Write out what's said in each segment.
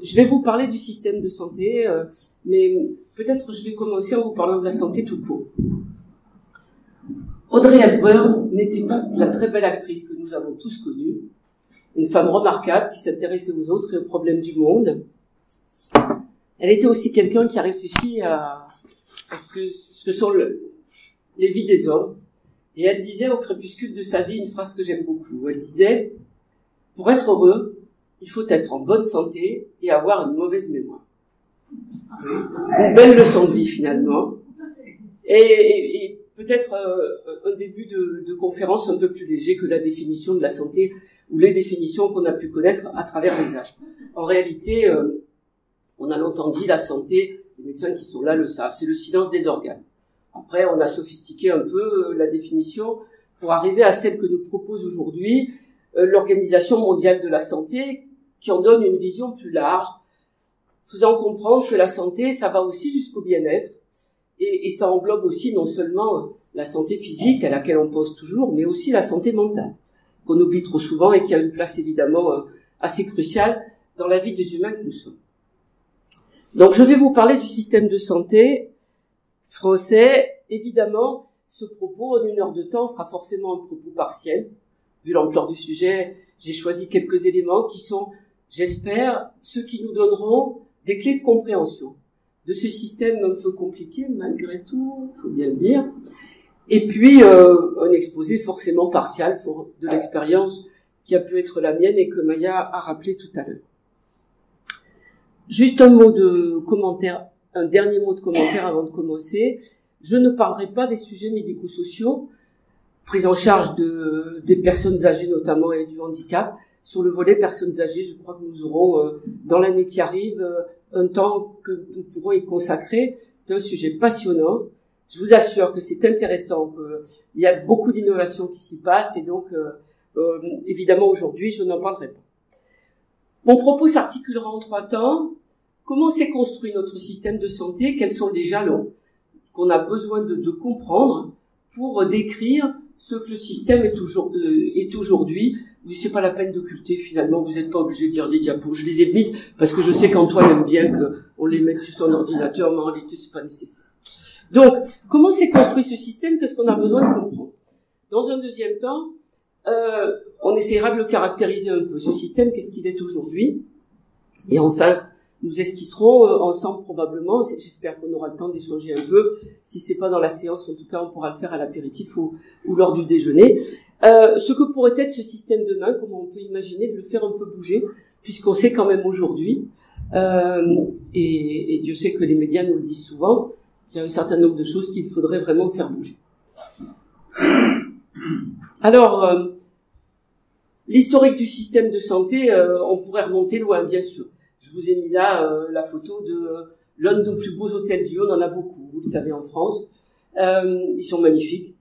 je vais vous parler du système de santé, mais peut-être je vais commencer en vous parlant de la santé tout court. Audrey Hepburn n'était pas la très belle actrice que nous avons tous connue, une femme remarquable qui s'intéressait aux autres et aux problèmes du monde. Elle était aussi quelqu'un qui a réfléchi à ce que sont les vies des hommes. Et elle disait au crépuscule de sa vie une phrase que j'aime beaucoup. Elle disait « Pour être heureux, il faut être en bonne santé et avoir une mauvaise mémoire. » Une belle leçon de vie finalement. Et peut-être un début de conférence un peu plus léger que la définition de la santé ou les définitions qu'on a pu connaître à travers les âges. En réalité, on a longtemps dit la santé, les médecins qui sont là le savent, c'est le silence des organes. Après, on a sophistiqué un peu la définition pour arriver à celle que nous propose aujourd'hui l'Organisation mondiale de la santé, qui en donne une vision plus large, faisant comprendre que la santé, ça va aussi jusqu'au bien-être, et ça englobe aussi non seulement la santé physique à laquelle on pense toujours, mais aussi la santé mentale, qu'on oublie trop souvent et qui a une place évidemment assez cruciale dans la vie des humains que nous sommes. Donc je vais vous parler du système de santé français. Évidemment, ce propos, en 1 heure de temps, sera forcément un propos partiel. Vu l'ampleur du sujet, j'ai choisi quelques éléments qui sont, j'espère, ceux qui nous donneront des clés de compréhension de ce système un peu compliqué, malgré tout, il faut bien le dire. Et puis, un exposé forcément partial de l'expérience qui a pu être la mienne et que Maya a rappelé tout à l'heure. Juste un mot de commentaire, un dernier mot de commentaire avant de commencer. Je ne parlerai pas des sujets médico-sociaux, prise en charge des personnes âgées notamment et du handicap. Sur le volet personnes âgées, je crois que nous aurons dans l'année qui arrive un temps que nous pourrons y consacrer. C'est un sujet passionnant. Je vous assure que c'est intéressant, qu'il y a beaucoup d'innovations qui s'y passent et donc évidemment aujourd'hui je n'en parlerai pas. Mon propos s'articulera en 3 temps. Comment s'est construit notre système de santé? Quels sont les jalons qu'on a besoin de comprendre pour décrire ce que le système est aujourd'hui? Oui, c'est pas la peine d'occulter finalement, vous n'êtes pas obligé de lire des diapos. Je les ai mises parce que je sais qu'Antoine aime bien qu'on les mette sur son ordinateur, mais en réalité c'est pas nécessaire. Donc, comment s'est construit ce système? Qu'est-ce qu'on a besoin de comprendre? Dans un deuxième temps, on essaiera de le caractériser un peu. Ce système, qu'est-ce qu'il est aujourd'hui? Et enfin, nous esquisserons ensemble probablement, j'espère qu'on aura le temps d'échanger un peu, si c'est pas dans la séance, en tout cas on pourra le faire à l'apéritif ou lors du déjeuner, ce que pourrait être ce système demain, comment on peut imaginer de le faire un peu bouger, puisqu'on sait quand même aujourd'hui, et Dieu sait que les médias nous le disent souvent, qu'il y a un certain nombre de choses qu'il faudrait vraiment faire bouger. Alors, l'historique du système de santé, on pourrait remonter loin, bien sûr. Je vous ai mis là la photo de l'un de nos plus beaux hôtels du Haut, on en a beaucoup, vous le savez, en France. Ils sont magnifiques.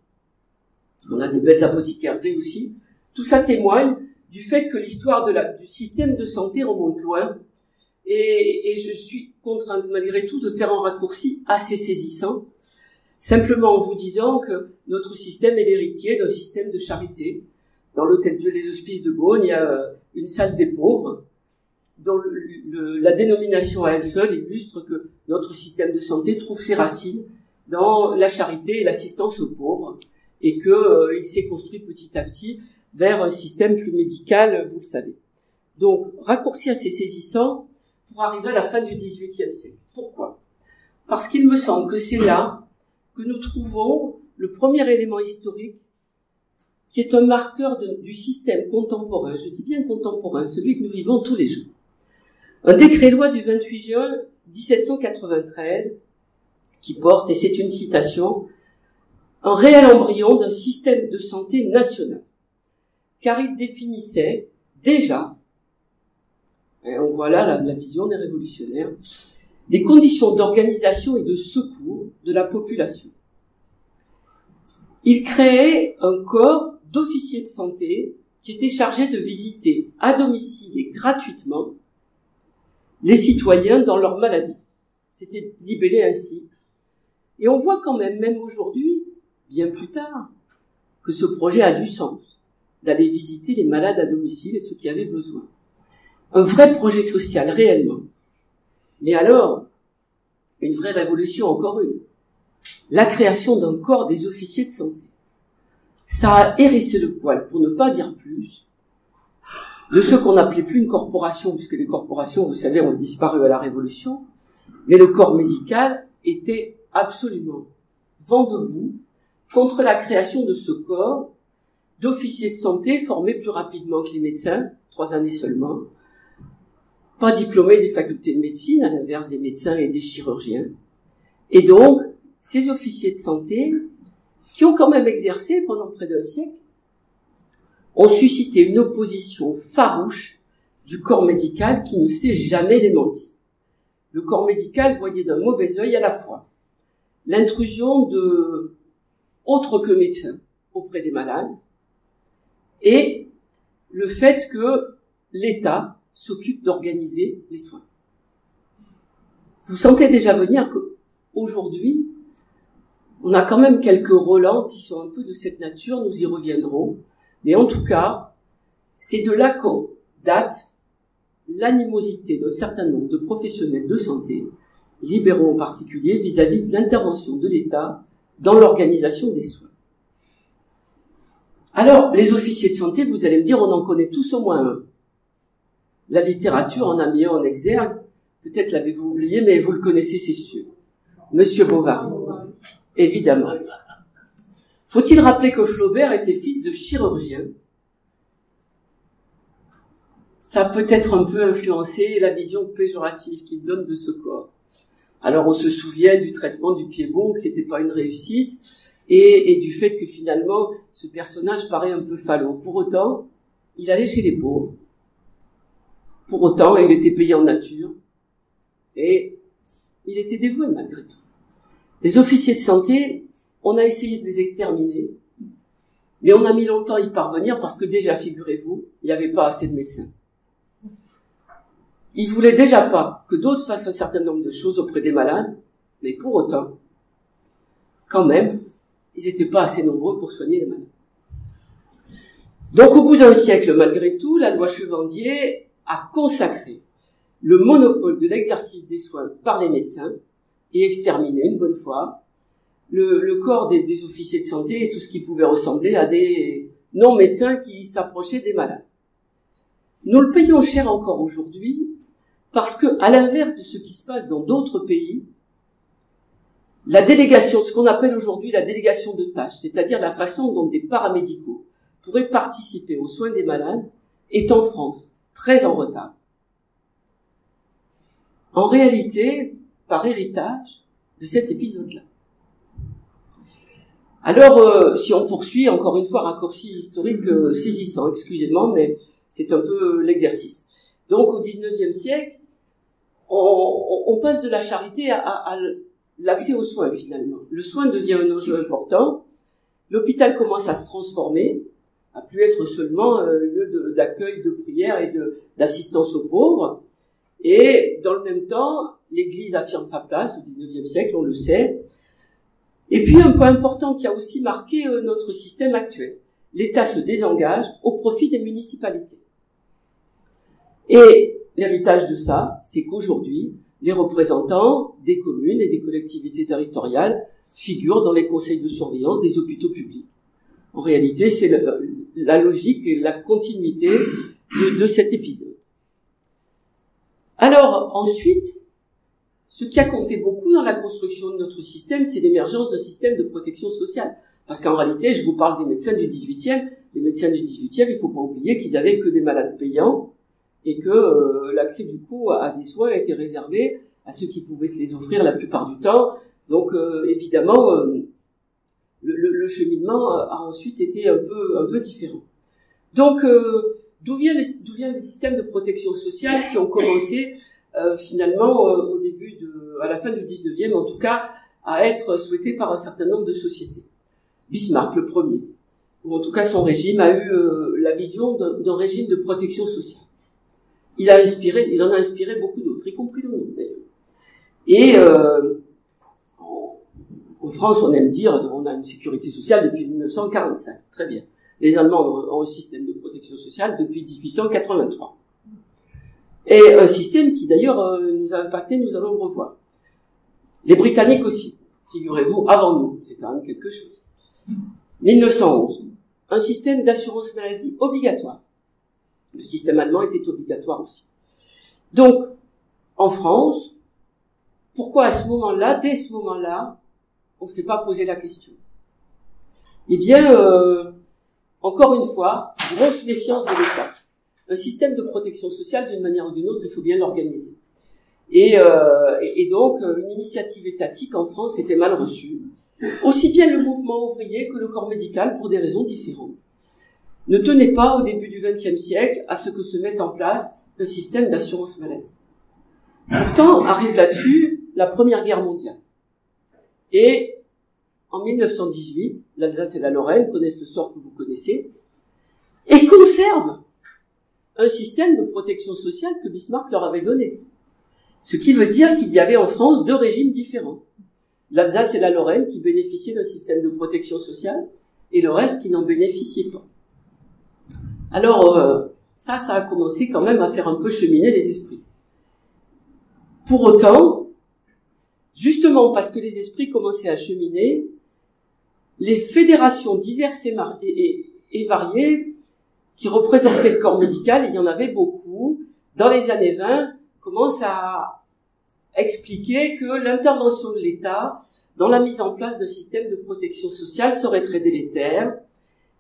On a des belles apothicaireries aussi. Tout ça témoigne du fait que l'histoire du système de santé remonte loin. Et je suis contrainte malgré tout de faire un raccourci assez saisissant, simplement en vous disant que notre système est l'héritier d'un système de charité. Dans l'hôtel Dieu les Hospices de Beaune, il y a une salle des pauvres, dont la dénomination à elle seule illustre que notre système de santé trouve ses racines dans la charité et l'assistance aux pauvres, et que il s'est construit petit à petit vers un système plus médical, vous le savez. Donc, raccourci assez saisissant pour arriver à la fin du XVIIIe siècle. Pourquoi? Parce qu'il me semble que c'est là que nous trouvons le premier élément historique qui est un marqueur du système contemporain, je dis bien contemporain, celui que nous vivons tous les jours. Un décret-loi du 28 juin 1793 qui porte, et c'est une citation, un réel embryon d'un système de santé national, car il définissait déjà, et on voit là la vision des révolutionnaires, les conditions d'organisation et de secours de la population. Il créait un corps d'officiers de santé qui était chargé de visiter à domicile et gratuitement les citoyens dans leur maladie. C'était libellé ainsi. Et on voit quand même aujourd'hui, bien plus tard, que ce projet a du sens, d'aller visiter les malades à domicile et ceux qui avaient besoin. Un vrai projet social, réellement. Mais alors, une vraie révolution, encore une. La création d'un corps des officiers de santé. Ça a hérissé le poil, pour ne pas dire plus, de ce qu'on n'appelait plus une corporation, puisque les corporations, vous savez, ont disparu à la Révolution, mais le corps médical était absolument vent debout contre la création de ce corps d'officiers de santé formés plus rapidement que les médecins, 3 années seulement, pas diplômés des facultés de médecine, à l'inverse des médecins et des chirurgiens. Et donc, ces officiers de santé, qui ont quand même exercé pendant près d'un siècle, ont suscité une opposition farouche du corps médical qui ne s'est jamais démenti. Le corps médical voyait d'un mauvais œil à la fois l'intrusion de autres que médecins auprès des malades et le fait que l'État s'occupe d'organiser les soins. Vous sentez déjà venir qu'aujourd'hui, on a quand même quelques relents qui sont un peu de cette nature, nous y reviendrons, mais en tout cas, c'est de là que date l'animosité d'un certain nombre de professionnels de santé, libéraux en particulier, vis-à-vis de l'intervention de l'État dans l'organisation des soins. Alors, les officiers de santé, vous allez me dire, on en connaît tous au moins un. La littérature en a mis un en exergue, peut-être l'avez-vous oublié, mais vous le connaissez, c'est sûr. Monsieur Bovary, évidemment. Faut-il rappeler que Flaubert était fils de chirurgien? Ça a peut-être un peu influencé la vision péjorative qu'il donne de ce corps. Alors on se souvient du traitement du Pied-Bot, qui n'était pas une réussite, et du fait que finalement, ce personnage paraît un peu falot. Pour autant, il allait chez les pauvres. Pour autant, il était payé en nature. Et il était dévoué malgré tout. Les officiers de santé, on a essayé de les exterminer, mais on a mis longtemps à y parvenir parce que déjà, figurez-vous, il n'y avait pas assez de médecins. Ils voulaient déjà pas que d'autres fassent un certain nombre de choses auprès des malades, mais pour autant, quand même, ils n'étaient pas assez nombreux pour soigner les malades. Donc, au bout d'un siècle, malgré tout, la loi Chevandier a consacré le monopole de l'exercice des soins par les médecins et exterminé une bonne fois le corps des officiers de santé et tout ce qui pouvait ressembler à des non-médecins qui s'approchaient des malades. Nous le payons cher encore aujourd'hui parce que, à l'inverse de ce qui se passe dans d'autres pays, la délégation, ce qu'on appelle aujourd'hui la délégation de tâches, c'est-à-dire la façon dont des paramédicaux pourraient participer aux soins des malades, est en France très en retard. En réalité, par héritage de cet épisode-là. Alors, si on poursuit, encore une fois, raccourci historique saisissant, excusez-moi, mais c'est un peu l'exercice. Donc, au XIXe siècle, on passe de la charité à l'accès aux soins, finalement. Le soin devient un enjeu important. L'hôpital commence à se transformer, à plus être seulement lieu d'accueil, de prière et d'assistance aux pauvres. Et, dans le même temps, l'Église affirme sa place au XIXe siècle, on le sait. Et puis, un point important qui a aussi marqué notre système actuel. L'État se désengage au profit des municipalités. Et l'héritage de ça, c'est qu'aujourd'hui, les représentants des communes et des collectivités territoriales figurent dans les conseils de surveillance des hôpitaux publics. En réalité, c'est la logique et la continuité de cet épisode. Alors, ensuite, ce qui a compté beaucoup dans la construction de notre système, c'est l'émergence d'un système de protection sociale. Parce qu'en réalité, je vous parle des médecins du XVIIIe. Les médecins du XVIIIe, il ne faut pas oublier qu'ils avaient que des malades payants et que l'accès du coup à des soins était réservé à ceux qui pouvaient se les offrir la plupart du temps. Donc, évidemment, le cheminement a ensuite été un peu différent. Donc, d'où viennent les systèmes de protection sociale qui ont commencé finalement au début à la fin du XIXe, en tout cas, à être souhaités par un certain nombre de sociétés. Bismarck, le premier, ou en tout cas son régime, a eu la vision d'un régime de protection sociale. Il en a inspiré beaucoup d'autres, y compris le nôtre d'ailleurs. Et en France, on aime dire, on a une sécurité sociale depuis 1945. Très bien. Les Allemands ont un système de protection sociale depuis 1883. Et un système qui d'ailleurs nous a impacté, nous allons le revoir. Les Britanniques aussi, figurez-vous, avant nous, c'est quand même quelque chose. 1911, un système d'assurance maladie obligatoire. Le système allemand était obligatoire aussi. Donc, en France, pourquoi à ce moment-là, dès ce moment-là, on ne s'est pas posé la question? Eh bien, encore une fois, grosse méfiance de l'État. Un système de protection sociale, d'une manière ou d'une autre, il faut bien l'organiser. Et donc, une initiative étatique en France était mal reçue. Aussi bien le mouvement ouvrier que le corps médical, pour des raisons différentes, ne tenaient pas, au début du XXe siècle, à ce que se mette en place le système d'assurance maladie. Pourtant, arrive là-dessus la Première Guerre mondiale. Et en 1918, l'Alsace et la Lorraine connaissent le sort que vous connaissez, et conservent un système de protection sociale que Bismarck leur avait donné. Ce qui veut dire qu'il y avait en France deux régimes différents. L'Alsace et la Lorraine qui bénéficiaient d'un système de protection sociale, et le reste qui n'en bénéficiait pas. Alors, ça a commencé quand même à faire un peu cheminer les esprits. Pour autant, justement parce que les esprits commençaient à cheminer, les fédérations diverses et variées qui représentaient le corps médical, il y en avait beaucoup, dans les années 20, commencent à expliquer que l'intervention de l'État dans la mise en place d'un système de protection sociale serait très délétère.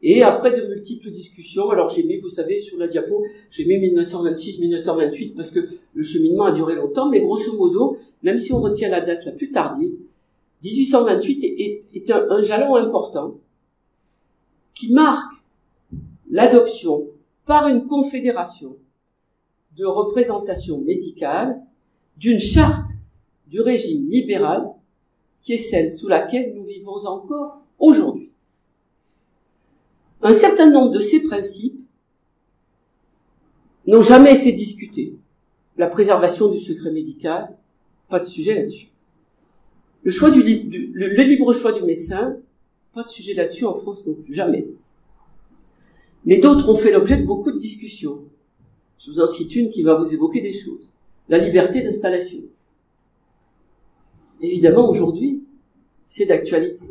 Et après de multiples discussions, alors j'ai mis, vous savez, sur la diapo, j'ai mis 1926-1928 parce que le cheminement a duré longtemps, mais grosso modo, même si on retient la date la plus tardive, 1828 est un jalon important qui marque l'adoption par une confédération de représentation médicale d'une charte du régime libéral qui est celle sous laquelle nous vivons encore aujourd'hui. Un certain nombre de ces principes n'ont jamais été discutés. La préservation du secret médical, pas de sujet là-dessus. Le libre choix du médecin, pas de sujet là-dessus en France non plus, jamais. Mais d'autres ont fait l'objet de beaucoup de discussions. Je vous en cite une qui va vous évoquer des choses. La liberté d'installation. Évidemment, aujourd'hui, c'est d'actualité.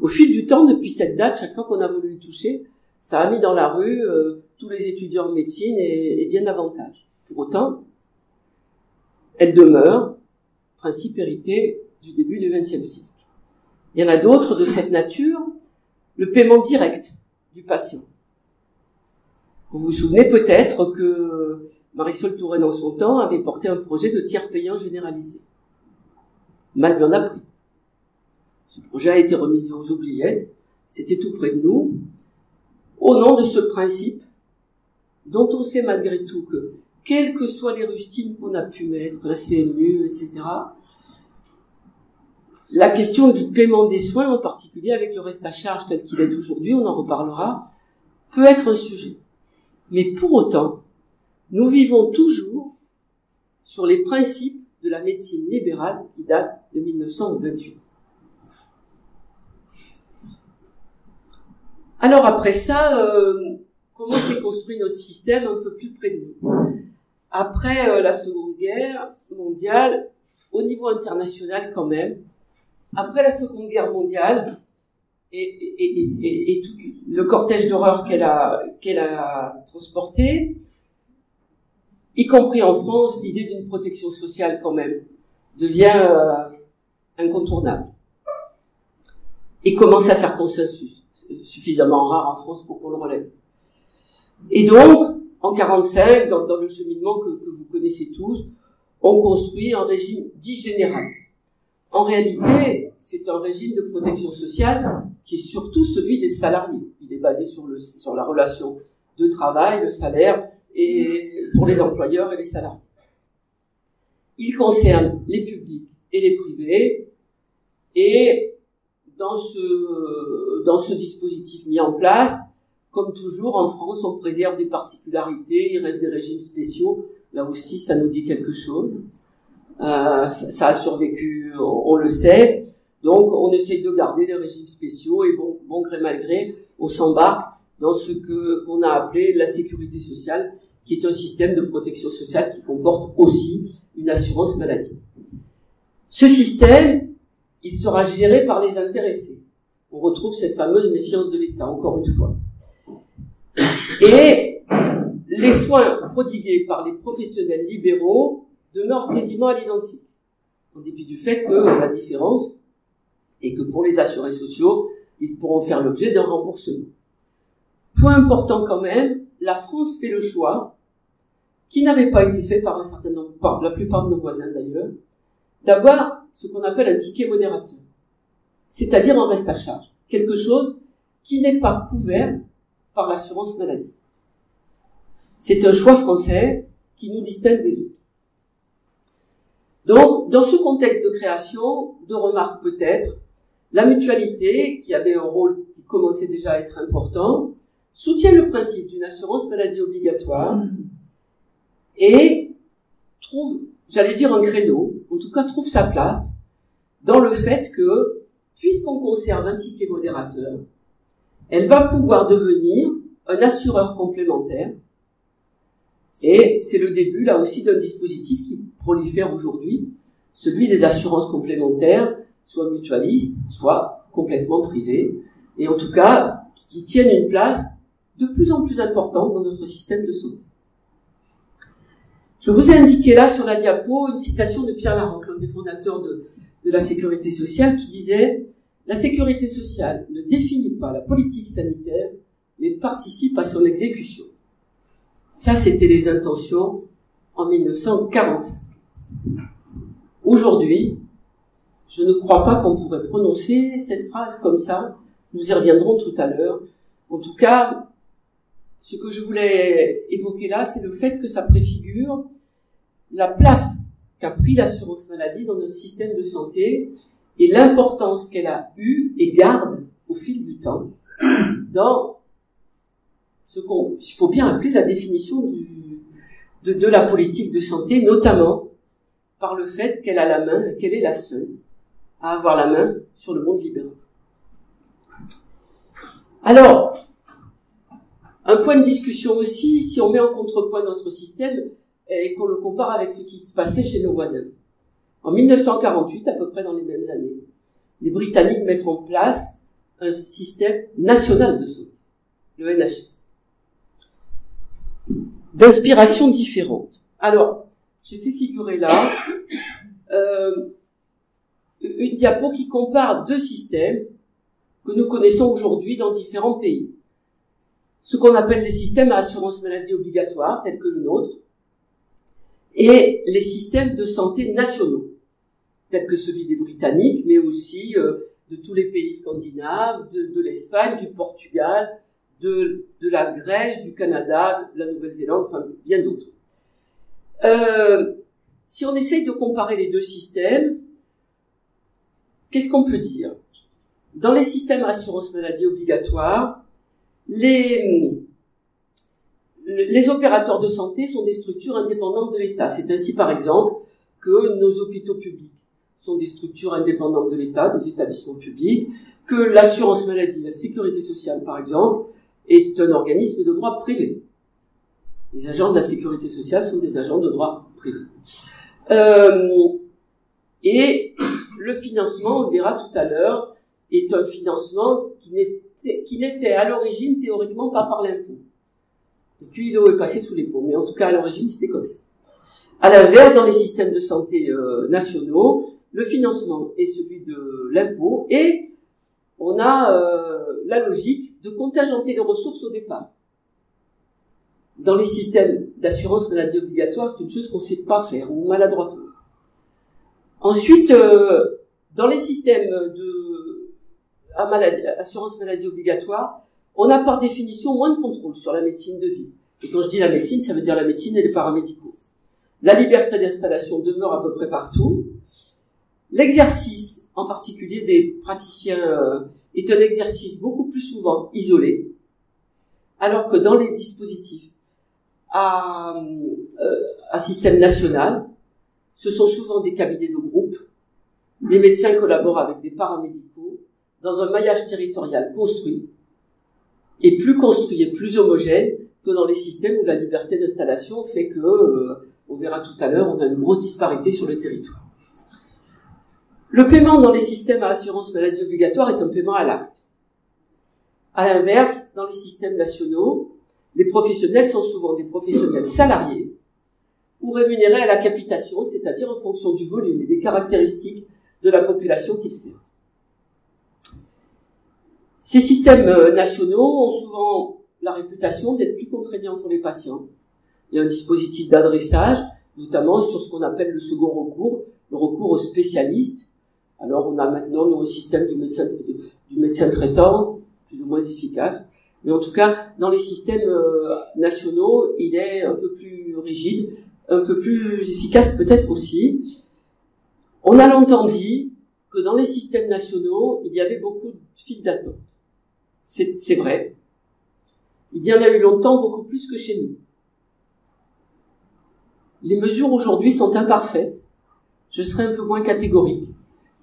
Au fil du temps, depuis cette date, chaque fois qu'on a voulu y toucher, ça a mis dans la rue tous les étudiants en médecine et bien davantage. Pour autant, elle demeure principe hérité du début du XXe siècle. Il y en a d'autres de cette nature, le paiement direct du patient. Vous vous souvenez peut-être que Marisol Touraine, en son temps, avait porté un projet de tiers payant généralisé. Mal lui en a pris. Ce projet a été remis aux oubliettes, c'était tout près de nous, au nom de ce principe, dont on sait malgré tout que, quelles que soient les rustines qu'on a pu mettre, la CMU, etc., la question du paiement des soins, en particulier avec le reste à charge tel qu'il est aujourd'hui, on en reparlera, peut être un sujet. Mais pour autant, nous vivons toujours sur les principes de la médecine libérale qui date de 1928. Alors après ça, comment s'est construit notre système un peu plus près de nous? Après la Seconde Guerre mondiale, au niveau international quand même, après la Seconde Guerre mondiale et tout le cortège d'horreur qu'elle a transporté, y compris en France, l'idée d'une protection sociale quand même devient incontournable et commence à faire consensus. Suffisamment rare en France pour qu'on le relève. Et donc, en 1945, dans le cheminement que vous connaissez tous, on construit un régime dit général. En réalité, c'est un régime de protection sociale qui est surtout celui des salariés. Il est basé sur la relation de travail, le salaire, et pour les employeurs et les salariés. Il concerne les publics et les privés, et dans ce dispositif mis en place, comme toujours en France, on préserve des particularités, il reste des régimes spéciaux. Là aussi, ça nous dit quelque chose. Ça a survécu, on le sait. Donc, on essaye de garder les régimes spéciaux et bon gré mal gré, on s'embarque dans ce qu'on a appelé la sécurité sociale, qui est un système de protection sociale qui comporte aussi une assurance maladie. Ce système, il sera géré par les intéressés. On retrouve cette fameuse méfiance de l'État, encore une fois. Et les soins prodigués par les professionnels libéraux demeurent quasiment à l'identique, en dépit du fait que la différence est que pour les assurés sociaux, ils pourront faire l'objet d'un remboursement. Point important quand même, la France fait le choix, qui n'avait pas été fait par un certain nombre, par la plupart de nos voisins d'ailleurs, d'avoir ce qu'on appelle un ticket modérateur, c'est-à-dire un reste à charge, quelque chose qui n'est pas couvert par l'assurance maladie. C'est un choix français qui nous distingue des autres. Donc, dans ce contexte de création, deux remarques peut-être. La mutualité, qui avait un rôle qui commençait déjà à être important, soutient le principe d'une assurance maladie obligatoire et trouve, j'allais dire un créneau, en tout cas trouve sa place dans le fait que, puisqu'on conserve un ticket modérateur, elle va pouvoir devenir un assureur complémentaire. Et c'est le début, là aussi, d'un dispositif qui prolifère aujourd'hui, celui des assurances complémentaires, soit mutualistes, soit complètement privées, et en tout cas, qui tiennent une place de plus en plus importante dans notre système de santé. Je vous ai indiqué là, sur la diapo, une citation de Pierre Laroque, l'un des fondateurs de la sécurité sociale, qui disait « La sécurité sociale ne définit pas la politique sanitaire, mais participe à son exécution. » Ça, c'était les intentions en 1945. Aujourd'hui, je ne crois pas qu'on pourrait prononcer cette phrase comme ça. Nous y reviendrons tout à l'heure. En tout cas, ce que je voulais évoquer là, c'est le fait que ça préfigure la place qu'a pris l'assurance maladie dans notre système de santé et l'importance qu'elle a eue et garde au fil du temps dans ce qu'il faut bien appeler la définition de la politique de santé, notamment par le fait qu'elle a la main, qu'elle est la seule à avoir la main sur le monde libéral. Alors, un point de discussion aussi, si on met en contrepoint notre système et qu'on le compare avec ce qui se passait chez nos voisins. En 1948, à peu près dans les mêmes années, les Britanniques mettent en place un système national de santé, le NHS, d'inspiration différente. Alors, j'ai fait figurer là une diapo qui compare deux systèmes que nous connaissons aujourd'hui dans différents pays. Ce qu'on appelle les systèmes à assurance maladie obligatoire, tels que le nôtre, et les systèmes de santé nationaux, tels que celui des Britanniques, mais aussi de tous les pays scandinaves, de l'Espagne, du Portugal, de la Grèce, du Canada, de la Nouvelle-Zélande, enfin bien d'autres. Si on essaye de comparer les deux systèmes, qu'est-ce qu'on peut dire? Dans les systèmes à assurance maladie obligatoire, les opérateurs de santé sont des structures indépendantes de l'État. C'est ainsi, par exemple, que nos hôpitaux publics sont des structures indépendantes de l'État, des établissements publics, que l'assurance maladie, la sécurité sociale, par exemple, est un organisme de droit privé. Les agents de la sécurité sociale sont des agents de droit privé. Et le financement, on verra tout à l'heure, est un financement qui n'était à l'origine théoriquement pas par l'impôt. Et puis l'eau est passée sous les ponts, mais en tout cas à l'origine c'était comme ça. À l'inverse, dans les systèmes de santé nationaux, le financement est celui de l'impôt et on a la logique de contingenter les ressources au départ. Dans les systèmes d'assurance maladie obligatoire, c'est une chose qu'on ne sait pas faire, ou maladroitement. Ensuite, dans les systèmes assurance maladie obligatoire, on a par définition moins de contrôle sur la médecine de ville. Et quand je dis la médecine, ça veut dire la médecine et les paramédicaux. La liberté d'installation demeure à peu près partout. L'exercice, en particulier des praticiens, est un exercice beaucoup plus souvent isolé, alors que dans les dispositifs à système national, ce sont souvent des cabinets de groupe. Les médecins collaborent avec des paramédicaux dans un maillage territorial construit, et plus homogène que dans les systèmes où la liberté d'installation fait que, on verra tout à l'heure, on a une grosse disparité sur le territoire. Le paiement dans les systèmes à assurance maladie obligatoire est un paiement à l'acte. À l'inverse, dans les systèmes nationaux, les professionnels sont souvent des professionnels salariés ou rémunérés à la capitation, c'est-à-dire en fonction du volume et des caractéristiques de la population qu'ils servent. Ces systèmes nationaux ont souvent la réputation d'être plus contraignants pour les patients. Il y a un dispositif d'adressage, notamment sur ce qu'on appelle le second recours, le recours aux spécialistes. Alors on a maintenant le système du médecin traitant, plus ou moins efficace. Mais en tout cas, dans les systèmes nationaux, il est un peu plus rigide, un peu plus efficace peut-être aussi. On a longtemps dit que dans les systèmes nationaux, il y avait beaucoup de files d'attente. C'est vrai. Il y en a eu longtemps beaucoup plus que chez nous. Les mesures aujourd'hui sont imparfaites. Je serai un peu moins catégorique.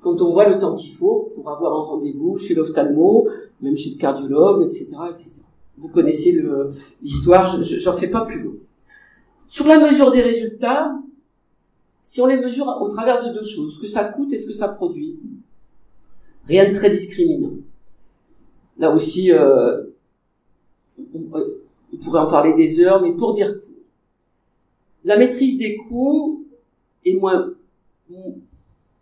Quand on voit le temps qu'il faut pour avoir un rendez-vous chez l'ophtalmo, même chez le cardiologue, etc., etc. Vous connaissez l'histoire, j'en fais pas plus long. Sur la mesure des résultats, si on les mesure au travers de deux choses, ce que ça coûte et ce que ça produit, rien de très discriminant. Là aussi, on pourrait en parler des heures, mais pour dire court. La maîtrise des coûts est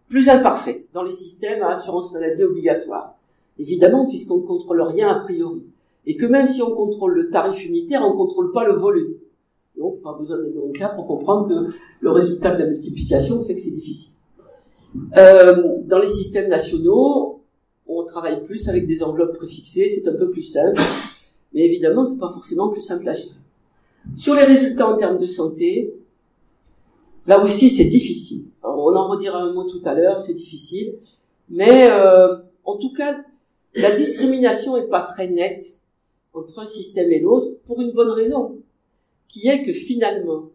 plus imparfaite dans les systèmes à assurance maladie obligatoire. Évidemment, puisqu'on ne contrôle rien a priori. Et que même si on contrôle le tarif unitaire, on ne contrôle pas le volume. Donc, pas besoin d'être donc là pour comprendre que le résultat de la multiplication fait que c'est difficile. Dans les systèmes nationaux, on travaille plus avec des enveloppes préfixées, c'est un peu plus simple. Mais évidemment, c'est pas forcément plus simple à gérer. Sur les résultats en termes de santé, là aussi, c'est difficile. Alors, on en redira un mot tout à l'heure, c'est difficile. Mais, en tout cas, la discrimination est pas très nette entre un système et l'autre pour une bonne raison, qui est que finalement,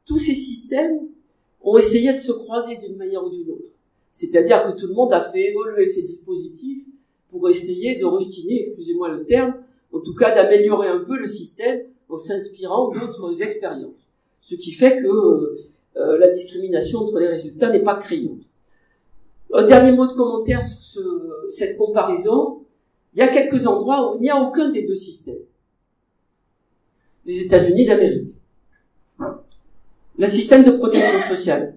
tous ces systèmes ont essayé de se croiser d'une manière ou d'une autre. C'est-à-dire que tout le monde a fait évoluer ses dispositifs pour essayer de rustiner, excusez-moi le terme, en tout cas d'améliorer un peu le système en s'inspirant d'autres expériences. Ce qui fait que la discrimination entre les résultats n'est pas criante. Un dernier mot de commentaire sur cette comparaison. Il y a quelques endroits où il n'y a aucun des deux systèmes. Les États-Unis d'Amérique. Le système de protection sociale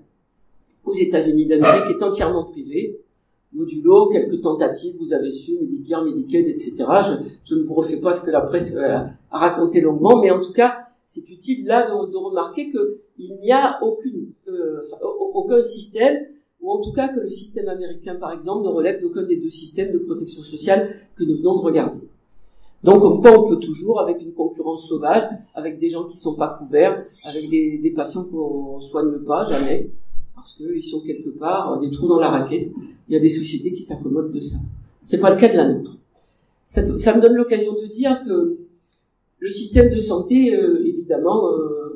aux États-Unis d'Amérique est entièrement privé. Modulo, quelques tentatives, vous avez su, Medicare, Medicaid, etc. Je ne vous refais pas ce que la presse a raconté longuement, mais en tout cas, c'est utile là de remarquer qu'il n'y a aucun système, ou en tout cas que le système américain, par exemple, ne relève d'aucun des deux systèmes de protection sociale que nous venons de regarder. Donc, comme quoi, on peut toujours, avec une concurrence sauvage, avec des gens qui ne sont pas couverts, avec des patients qu'on ne soigne pas, jamais, parce qu'ils sont quelque part, des trous dans la raquette. Il y a des sociétés qui s'accommodent de ça. C'est pas le cas de la nôtre. Ça me donne l'occasion de dire que le système de santé, évidemment,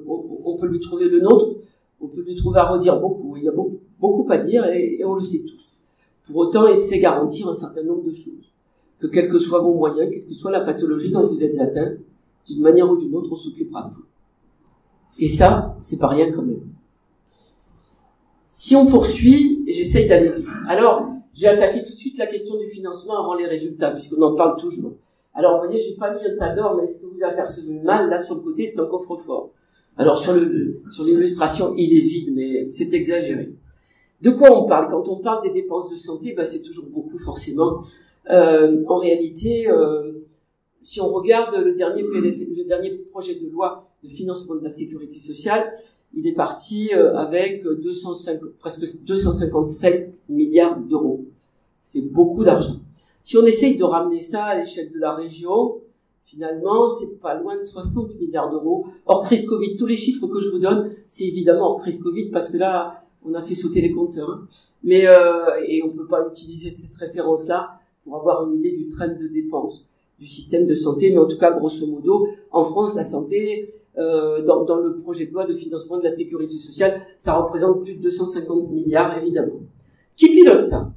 on peut lui trouver le nôtre, on peut lui trouver à redire beaucoup. Il y a beaucoup à dire et on le sait tous. Pour autant, il sait garantir un certain nombre de choses. Que quels que soient vos moyens, quelle que soit la pathologie dont vous êtes atteint, d'une manière ou d'une autre, on s'occupera de vous. Et ça, c'est pas rien quand même. Si on poursuit, et j'essaye d'aller vite. Alors, j'ai attaqué tout de suite la question du financement avant les résultats, puisqu'on en parle toujours. Alors, vous voyez, j'ai pas mis un tas d'or, mais est-ce que vous apercevez mal, là, sur le côté, c'est un coffre-fort. Alors, sur l'illustration, il est vide, mais c'est exagéré. De quoi on parle? Quand on parle des dépenses de santé, c'est toujours beaucoup, forcément. En réalité, si on regarde le dernier projet de loi de financement de la sécurité sociale, il est parti avec presque 257 milliards d'euros. C'est beaucoup d'argent. Si on essaye de ramener ça à l'échelle de la région, finalement, c'est pas loin de 60 milliards d'euros. Hors crise Covid, tous les chiffres que je vous donne, c'est évidemment hors crise Covid, parce que là, on a fait sauter les compteurs. Hein. Mais et on peut pas utiliser cette référence-là pour avoir une idée du trend de dépenses du système de santé, mais en tout cas, grosso modo, en France, la santé, dans le projet de loi de financement de la sécurité sociale, ça représente plus de 250 milliards, évidemment. Qui pilote ça?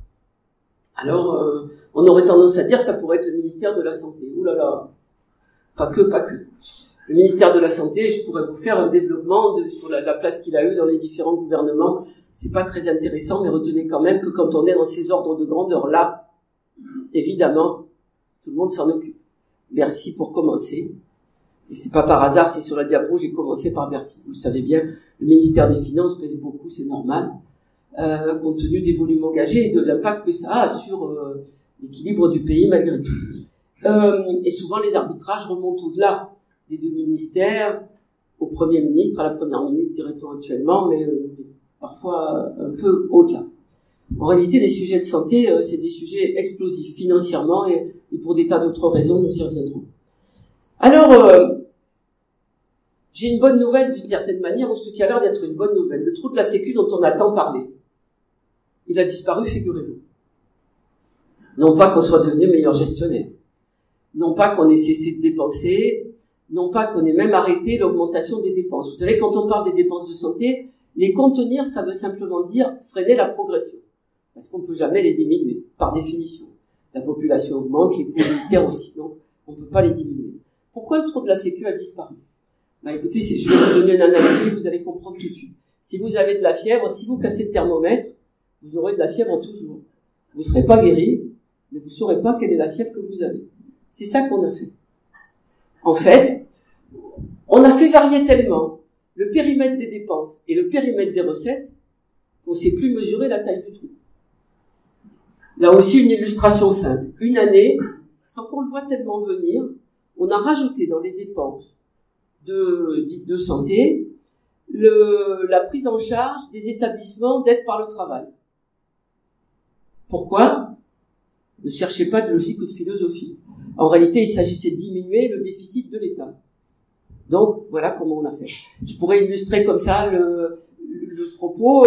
Alors, on aurait tendance à dire ça pourrait être le ministère de la Santé. Ouh là là, pas que. Le ministère de la Santé, je pourrais vous faire un développement sur la place qu'il a eu dans les différents gouvernements. C'est pas très intéressant, mais retenez quand même que quand on est dans ces ordres de grandeur-là, évidemment, tout le monde s'en occupe. Bercy pour commencer. Et c'est pas par hasard, c'est sur la diapo, j'ai commencé par Bercy. Vous le savez bien, le ministère des Finances pèse beaucoup, c'est normal, compte tenu des volumes engagés et de l'impact que ça a sur l'équilibre du pays malgré tout. Et souvent, les arbitrages remontent au-delà des deux ministères, au Premier ministre, à la Première ministre, dirait-on actuellement, mais parfois un peu au-delà. En réalité, les sujets de santé, c'est des sujets explosifs financièrement et pour des tas d'autres raisons, nous y reviendrons. Alors, j'ai une bonne nouvelle d'une certaine manière, ou ce qui a l'air d'être une bonne nouvelle. Le trou de la Sécu dont on a tant parlé, il a disparu, figurez-vous. Non pas qu'on soit devenu meilleur gestionnaire, non pas qu'on ait cessé de dépenser, non pas qu'on ait même arrêté l'augmentation des dépenses. Vous savez, quand on parle des dépenses de santé, les contenir, ça veut simplement dire freiner la progression. Parce qu'on ne peut jamais les diminuer, par définition. La population augmente, les coûts militaires aussi, donc on ne peut pas les diminuer. Pourquoi le trou de la Sécu a disparu? Écoutez, je vais vous donner une analogie, vous allez comprendre tout de suite. Si vous avez de la fièvre, si vous cassez le thermomètre, vous aurez de la fièvre toujours. Vous ne serez pas guéri, mais vous ne saurez pas quelle est la fièvre que vous avez. C'est ça qu'on a fait. En fait, on a fait varier tellement le périmètre des dépenses et le périmètre des recettes qu'on ne sait plus mesurer la taille du trou. Là aussi, une illustration simple. Une année, sans qu'on le voit tellement venir, on a rajouté dans les dépenses dites de santé la prise en charge des établissements d'aide par le travail. Pourquoi? Ne cherchez pas de logique ou de philosophie. En réalité, il s'agissait de diminuer le déficit de l'État. Donc, voilà comment on a fait. Je pourrais illustrer comme ça le propos.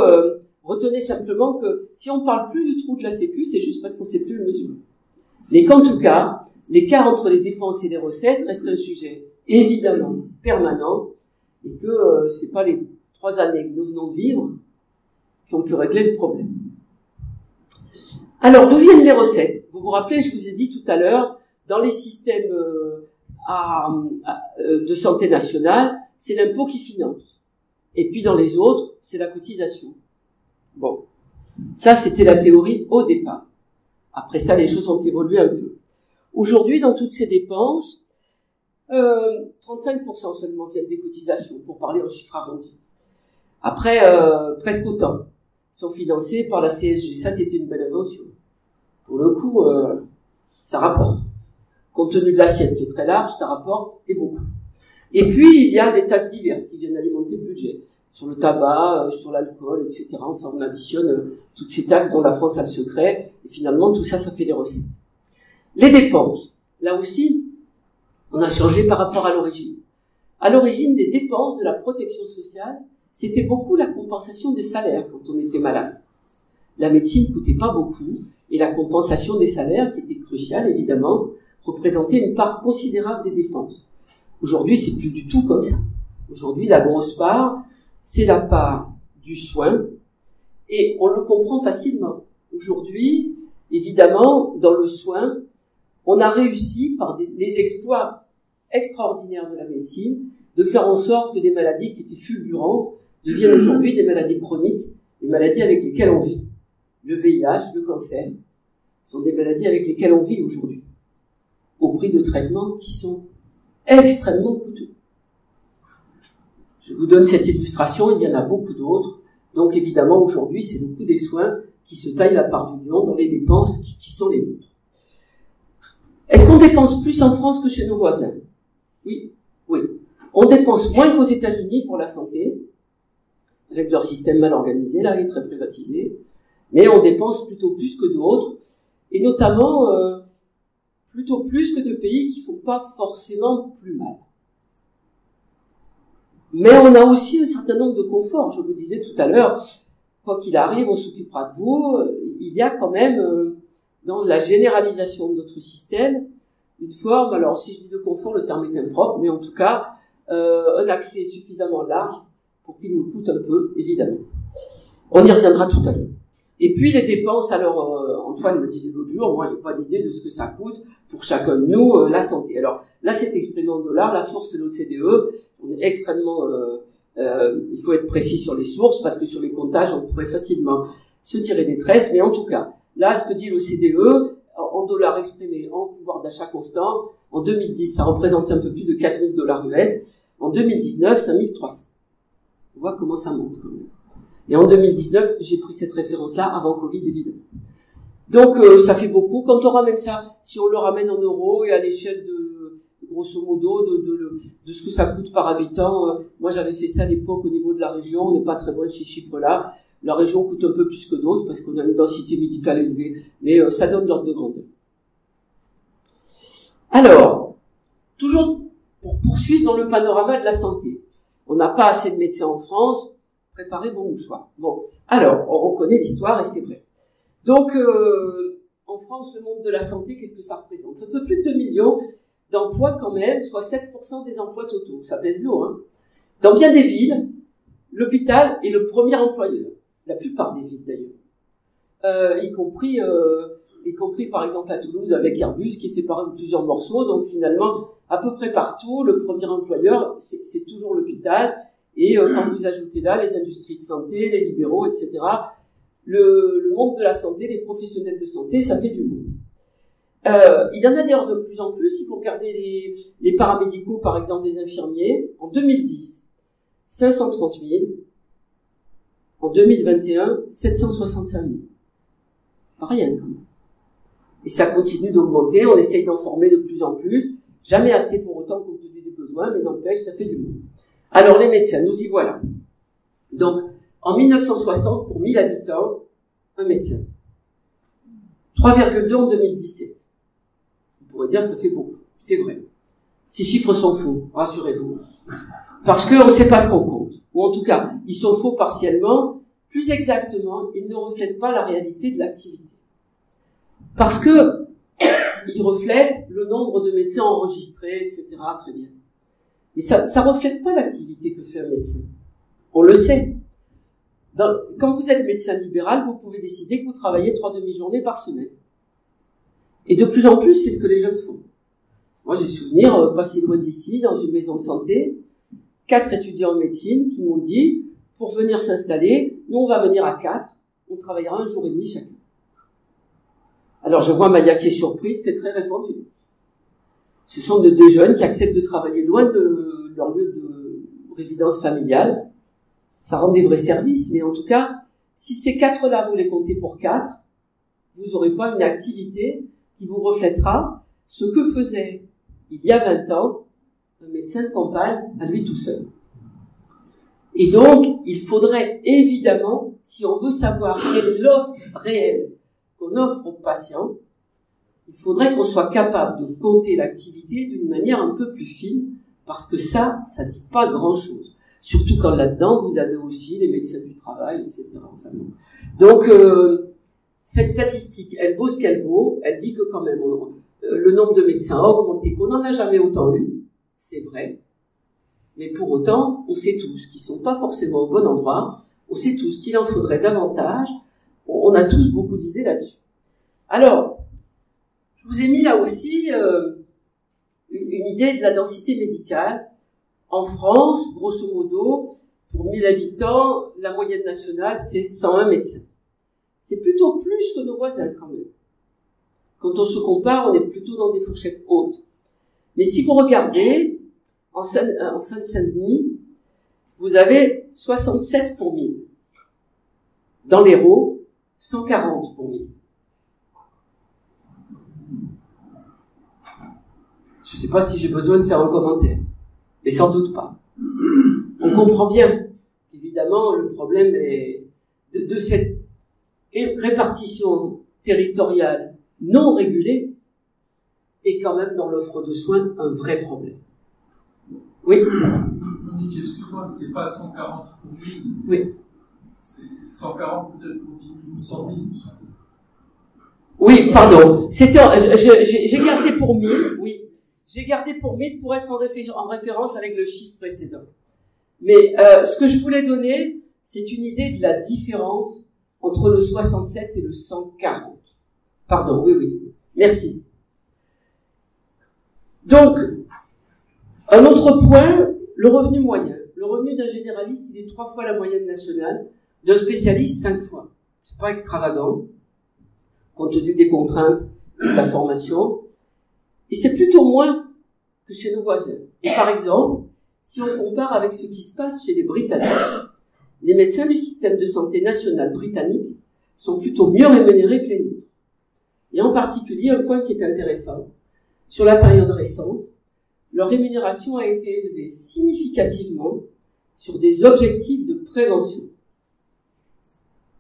Retenez simplement que si on ne parle plus du trou de la Sécu, c'est juste parce qu'on ne sait plus le mesurer. Mais qu'en tout cas, l'écart entre les dépenses et les recettes reste un sujet évidemment permanent et que c'est pas les 3 années que nous venons de vivre qui ont pu régler le problème. Alors, d'où viennent les recettes? Vous vous rappelez, je vous ai dit tout à l'heure, dans les systèmes de santé nationale, c'est l'impôt qui finance. Et puis dans les autres, c'est la cotisation. Bon, ça c'était la théorie au départ. Après ça, les choses ont évolué un peu. Aujourd'hui, dans toutes ces dépenses, 35% seulement viennent des cotisations, pour parler en chiffres arrondis. Après, presque autant sont financés par la CSG. Ça, c'était une belle invention. Pour le coup, ça rapporte. Compte tenu de l'assiette qui est très large, ça rapporte et beaucoup. Et puis, il y a des taxes diverses qui viennent alimenter le budget. Sur le tabac, sur l'alcool, etc. Enfin, on additionne toutes ces taxes dont la France a le secret. Et finalement, tout ça, ça fait des recettes. Les dépenses. Là aussi, on a changé par rapport à l'origine. À l'origine, les dépenses de la protection sociale, c'était beaucoup la compensation des salaires quand on était malade. La médecine ne coûtait pas beaucoup, et la compensation des salaires, qui était cruciale évidemment, représentait une part considérable des dépenses. Aujourd'hui, c'est plus du tout comme ça. Aujourd'hui, la grosse part, c'est la part du soin, et on le comprend facilement. Aujourd'hui, évidemment, dans le soin, on a réussi, par les exploits extraordinaires de la médecine, de faire en sorte que des maladies qui étaient fulgurantes deviennent aujourd'hui des maladies chroniques, des maladies avec lesquelles on vit. Le VIH, le cancer, sont des maladies avec lesquelles on vit aujourd'hui, au prix de traitements qui sont extrêmement coûteux. Je vous donne cette illustration, il y en a beaucoup d'autres. Donc évidemment, aujourd'hui, c'est le coût des soins qui se taille la part du lion dans les dépenses qui sont les nôtres. Est-ce qu'on dépense plus en France que chez nos voisins? Oui, oui. On dépense moins qu'aux États-Unis pour la santé, avec leur système mal organisé, là, il est très privatisé, mais on dépense plutôt plus que d'autres, et notamment plutôt plus que de pays qui font pas forcément plus mal. Mais on a aussi un certain nombre de conforts. Je vous disais tout à l'heure, quoi qu'il arrive, on s'occupera de vous. Il y a quand même, dans la généralisation de notre système, une forme, alors si je dis de confort, le terme est impropre, mais en tout cas, un accès suffisamment large pour qu'il nous coûte un peu, évidemment. On y reviendra tout à l'heure. Et puis les dépenses, alors Antoine me disait l'autre jour, moi j'ai pas d'idée de ce que ça coûte pour chacun de nous, la santé. Alors là c'est exprimé en dollars, la source c'est l'OCDE, on est extrêmement, il faut être précis sur les sources parce que sur les comptages on pourrait facilement se tirer des tresses, mais en tout cas, là ce que dit l'OCDE, en dollars exprimés en pouvoir d'achat constant, en 2010 ça représentait un peu plus de 4000 $ US, en 2019 5300. On voit comment ça monte quand même. Et en 2019, j'ai pris cette référence-là avant Covid, évidemment. Donc, ça fait beaucoup. Quand on ramène ça, si on le ramène en euros et à l'échelle de, grosso modo, de ce que ça coûte par habitant, moi j'avais fait ça à l'époque au niveau de la région, on n'est pas très loin de ces chiffres-là. La région coûte un peu plus que d'autres parce qu'on a une densité médicale élevée, mais ça donne l'ordre de grandeur. Alors, toujours pour poursuivre dans le panorama de la santé, on n'a pas assez de médecins en France. Préparez vos mouchoirs. Bon, alors, on connaît l'histoire et c'est vrai. Donc, en France, le monde de la santé, qu'est-ce que ça représente? Un peu plus de 2 millions d'emplois quand même, soit 7% des emplois totaux. Ça pèse lourd, hein. Dans bien des villes, l'hôpital est le premier employeur. La plupart des villes d'ailleurs. Y compris par exemple à Toulouse avec Airbus qui est séparé en plusieurs morceaux. Donc finalement, à peu près partout, le premier employeur, c'est toujours l'hôpital. Et quand vous ajoutez là les industries de santé, les libéraux, etc., le monde de la santé, les professionnels de santé, ça fait du monde. Il y en a d'ailleurs de plus en plus. Si vous regardez les paramédicaux, par exemple, des infirmiers, en 2010, 530 000. En 2021, 765 000. Pas rien, quand même. Et ça continue d'augmenter. On essaye d'en former de plus en plus. Jamais assez pour autant compte tenu des besoins, mais n'empêche, ça fait du monde. Alors, les médecins, nous y voilà. Donc, en 1960, pour 1000 habitants, un médecin. 3,2 en 2017. Vous pourrez dire, ça fait beaucoup. C'est vrai. Ces chiffres sont faux, rassurez-vous. Parce qu'on ne sait pas ce qu'on compte. Ou en tout cas, ils sont faux partiellement. Plus exactement, ils ne reflètent pas la réalité de l'activité. Parce que ils reflètent le nombre de médecins enregistrés, etc. Très bien. Mais ça reflète pas l'activité que fait un médecin. On le sait. Quand vous êtes médecin libéral, vous pouvez décider que vous travaillez 3 demi-journées par semaine. Et de plus en plus, c'est ce que les jeunes font. Moi, j'ai souvenir, pas si loin d'ici, dans une maison de santé, 4 étudiants en médecine qui m'ont dit, pour venir s'installer, nous on va venir à 4, on travaillera 1 jour et demi chacun. Alors je vois Maya qui est surprise, c'est très répandu. Ce sont des jeunes qui acceptent de travailler loin de leur lieu de résidence familiale. Ça rend des vrais services, mais en tout cas, si ces 4-là, vous les comptez pour 4, vous n'aurez pas une activité qui vous reflètera ce que faisait, il y a 20 ans, un médecin de campagne à lui tout seul. Et donc, il faudrait évidemment, si on veut savoir quelle est l'offre réelle qu'on offre aux patients, il faudrait qu'on soit capable de compter l'activité d'une manière un peu plus fine, parce que ça dit pas grand-chose. Surtout quand là-dedans, vous avez aussi les médecins du travail, etc. Enfin, donc, cette statistique, elle vaut ce qu'elle vaut. Elle dit que quand même, le nombre de médecins a augmenté, qu'on n'en a jamais autant eu. C'est vrai. Mais pour autant, on sait tous qu'ils sont pas forcément au bon endroit. On sait tous qu'il en faudrait davantage. On a tous beaucoup d'idées là-dessus. Alors, je vous ai mis là aussi une idée de la densité médicale. En France, grosso modo, pour 1000 habitants, la moyenne nationale, c'est 101 médecins. C'est plutôt plus que nos voisins, quand même. Quand on se compare, on est plutôt dans des fourchettes hautes. Mais si vous regardez, en Seine-Saint-Denis, vous avez 67 pour 1000. Dans l'Hérault, 140 pour 1000. Je ne sais pas si j'ai besoin de faire un commentaire. Mais sans doute pas. On comprend bien qu'évidemment le problème est de cette répartition territoriale non régulée est quand même dans l'offre de soins un vrai problème. Oui. Monique, excuse-moi, c'est pas 140 pour 1000. Oui. C'est 140 peut-être pour 10 ou 100 000. Oui, pardon. J'ai gardé pour 1000, oui. J'ai gardé pour 1000 pour être en référence avec le chiffre précédent. Mais ce que je voulais donner, c'est une idée de la différence entre le 67 et le 140. Pardon, oui. Merci. Donc, un autre point, le revenu moyen. Le revenu d'un généraliste, il est 3 fois la moyenne nationale, d'un spécialiste 5 fois. C'est pas extravagant, compte tenu des contraintes de la formation. Et c'est plutôt moins que chez nos voisins. Et par exemple, si on compare avec ce qui se passe chez les Britanniques, les médecins du système de santé national britannique sont plutôt mieux rémunérés que les nôtres. Et en particulier, un point qui est intéressant, sur la période récente, leur rémunération a été élevée significativement sur des objectifs de prévention.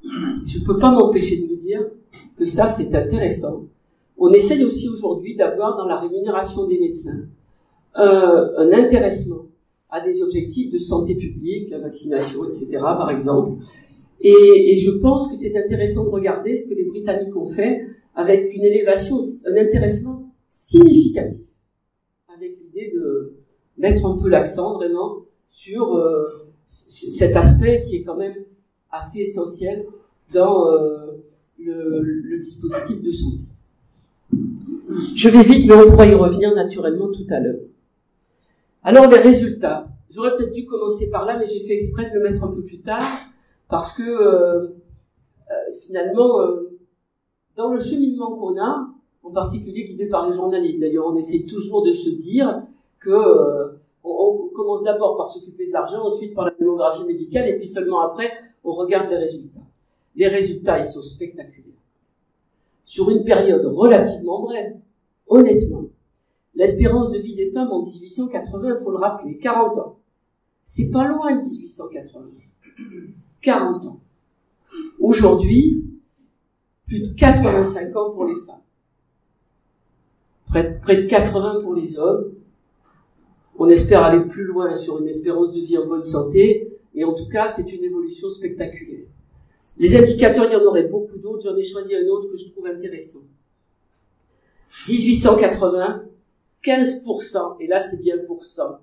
Je ne peux pas m'empêcher de me dire que ça, c'est intéressant. On essaye aussi aujourd'hui d'avoir dans la rémunération des médecins un intéressement à des objectifs de santé publique, la vaccination, etc., par exemple. Et je pense que c'est intéressant de regarder ce que les Britanniques ont fait avec une élévation, un intéressement significatif, avec l'idée de mettre un peu l'accent vraiment sur cet aspect qui est quand même assez essentiel dans le dispositif de santé. Je vais vite, mais on pourra y revenir naturellement tout à l'heure. Alors les résultats. J'aurais peut-être dû commencer par là, mais j'ai fait exprès de le mettre un peu plus tard, parce que finalement, dans le cheminement qu'on a, en particulier guidé par les journalistes, d'ailleurs on essaie toujours de se dire que on commence d'abord par s'occuper de l'argent, ensuite par la démographie médicale, et puis seulement après, on regarde les résultats. Les résultats, ils sont spectaculaires. Sur une période relativement brève, honnêtement, l'espérance de vie des femmes en 1880, il faut le rappeler, 40 ans. C'est pas loin de 1880. 40 ans. Aujourd'hui, plus de 85 ans pour les femmes. Près de 80 pour les hommes. On espère aller plus loin sur une espérance de vie en bonne santé, mais en tout cas, c'est une évolution spectaculaire. Les indicateurs, il y en aurait beaucoup d'autres, j'en ai choisi un autre que je trouve intéressant. 1880, 15%, et là c'est bien pourcent,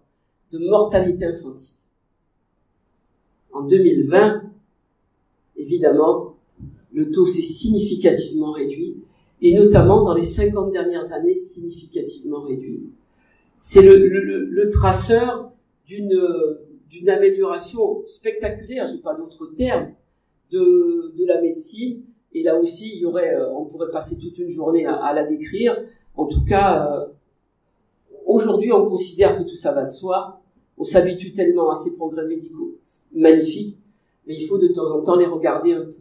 de mortalité infantile. En 2020, évidemment, le taux s'est significativement réduit, et notamment dans les 50 dernières années, significativement réduit. C'est le traceur d'une amélioration spectaculaire, j'ai pas d'autre terme, de la médecine, et là aussi, il y aurait, on pourrait passer toute une journée à la décrire. En tout cas, aujourd'hui, on considère que tout ça va de soi, on s'habitue tellement à ces progrès médicaux magnifiques, mais il faut de temps en temps les regarder un peu.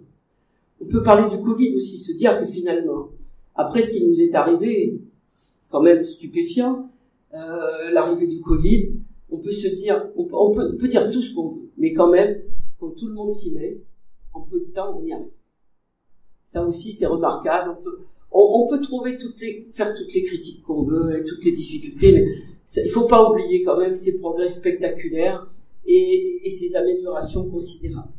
On peut parler du Covid aussi, se dire que finalement, après ce qui nous est arrivé, c'est quand même stupéfiant, l'arrivée du Covid, on peut se dire, on peut dire tout ce qu'on veut, mais quand même, quand tout le monde s'y met, en peu de temps, on y arrive. Ça aussi, c'est remarquable. On peut faire toutes les critiques qu'on veut et toutes les difficultés, mais il faut pas oublier quand même ces progrès spectaculaires et ces améliorations considérables.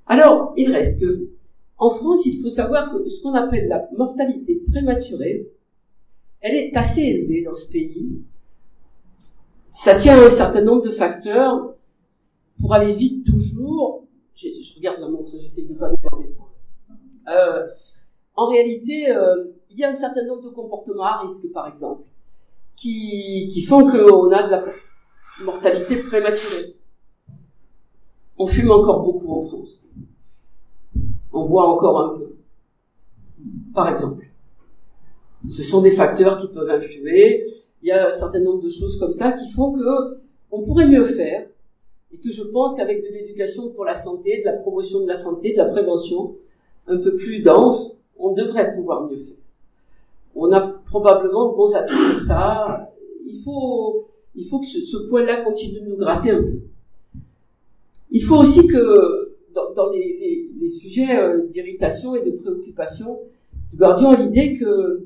Alors, il reste que, en France, il faut savoir que ce qu'on appelle la mortalité prématurée, elle est assez élevée dans ce pays. Ça tient à un certain nombre de facteurs. Pour aller vite toujours, je regarde la montre, j'essaie de ne pas déborder. En réalité, il y a un certain nombre de comportements à risque, par exemple, qui font qu'on a de la mortalité prématurée. On fume encore beaucoup en France. On boit encore un peu. Par exemple. Ce sont des facteurs qui peuvent influer. Il y a un certain nombre de choses comme ça qui font qu'on pourrait mieux faire. Et que je pense qu'avec de l'éducation pour la santé, de la promotion de la santé, de la prévention, un peu plus dense, on devrait pouvoir mieux faire. On a probablement de bons atouts pour ça. Il faut que ce point-là continue de nous gratter un peu. Il faut aussi que, dans les sujets d'irritation et de préoccupation, nous gardions l'idée que,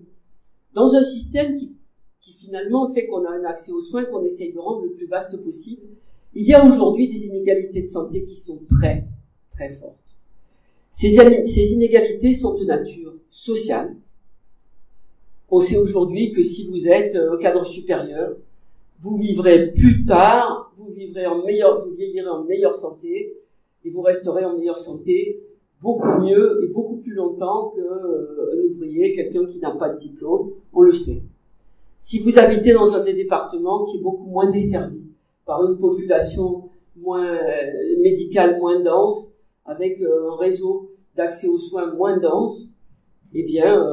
dans un système qui finalement fait qu'on a un accès aux soins qu'on essaye de rendre le plus vaste possible, il y a aujourd'hui des inégalités de santé qui sont très, très fortes. Ces inégalités sont de nature sociale. On sait aujourd'hui que si vous êtes un cadre supérieur, vous vivrez plus tard, vous vieillirez en meilleure santé, et vous resterez en meilleure santé beaucoup mieux et beaucoup plus longtemps qu'un ouvrier, quelqu'un qui n'a pas de diplôme, on le sait. Si vous habitez dans un des départements qui est beaucoup moins desservi, par une population moins médicale, moins dense, avec un réseau d'accès aux soins moins dense, eh bien,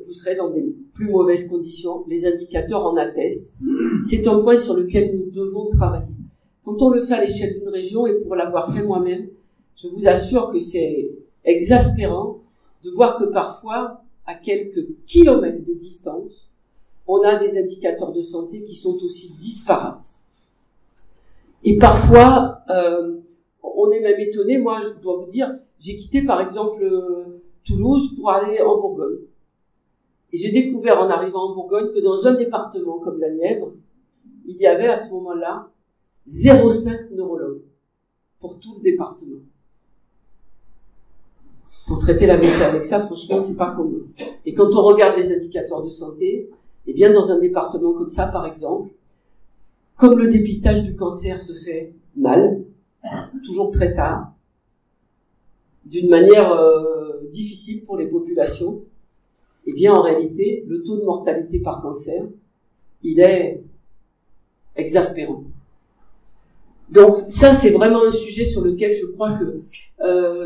vous serez dans des plus mauvaises conditions. Les indicateurs en attestent. C'est un point sur lequel nous devons travailler. Quand on le fait à l'échelle d'une région, et pour l'avoir fait moi-même, je vous assure que c'est exaspérant de voir que parfois, à quelques kilomètres de distance, on a des indicateurs de santé qui sont aussi disparates. Et parfois, on est même étonné. Moi, je dois vous dire, j'ai quitté par exemple Toulouse pour aller en Bourgogne. Et j'ai découvert en arrivant en Bourgogne que dans un département comme la Nièvre, il y avait à ce moment-là 0,5 neurologues pour tout le département. Pour traiter la médecine avec ça, franchement, c'est pas commun. Et quand on regarde les indicateurs de santé, eh bien, dans un département comme ça, par exemple, comme le dépistage du cancer se fait mal, toujours très tard, d'une manière difficile pour les populations, eh bien, en réalité, le taux de mortalité par cancer, il est exaspérant. Donc, ça, c'est vraiment un sujet sur lequel je crois que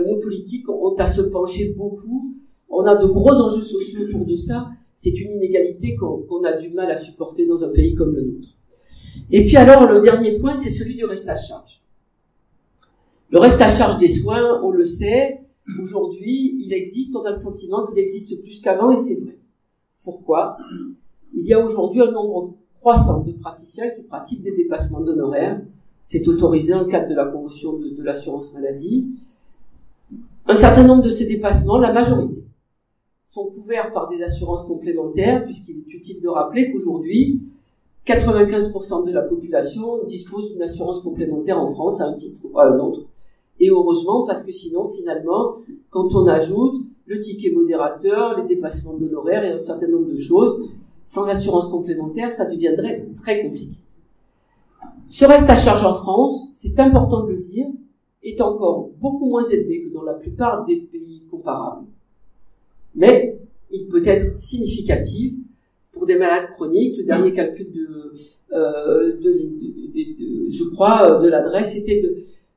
nos politiques ont à se pencher beaucoup. On a de gros enjeux sociaux autour de ça. C'est une inégalité qu'on a du mal à supporter dans un pays comme le nôtre. Et puis alors, le dernier point, c'est celui du reste à charge. Le reste à charge des soins, on le sait, aujourd'hui, il existe, on a le sentiment qu'il existe plus qu'avant, et c'est vrai. Pourquoi ? Il y a aujourd'hui un nombre croissant de praticiens qui pratiquent des dépassements d'honoraires. C'est autorisé dans le cadre de la convention de l'assurance maladie. Un certain nombre de ces dépassements, la majorité, sont couverts par des assurances complémentaires, puisqu'il est utile de rappeler qu'aujourd'hui, 95% de la population dispose d'une assurance complémentaire en France à un titre ou à un autre. Et heureusement, parce que sinon, finalement, quand on ajoute le ticket modérateur, les dépassements d'honoraires et un certain nombre de choses, sans assurance complémentaire, ça deviendrait très compliqué. Ce reste à charge en France, c'est important de le dire, est encore beaucoup moins élevé que dans la plupart des pays comparables. Mais il peut être significatif pour des malades chroniques. Le dernier calcul je crois, de l'adresse était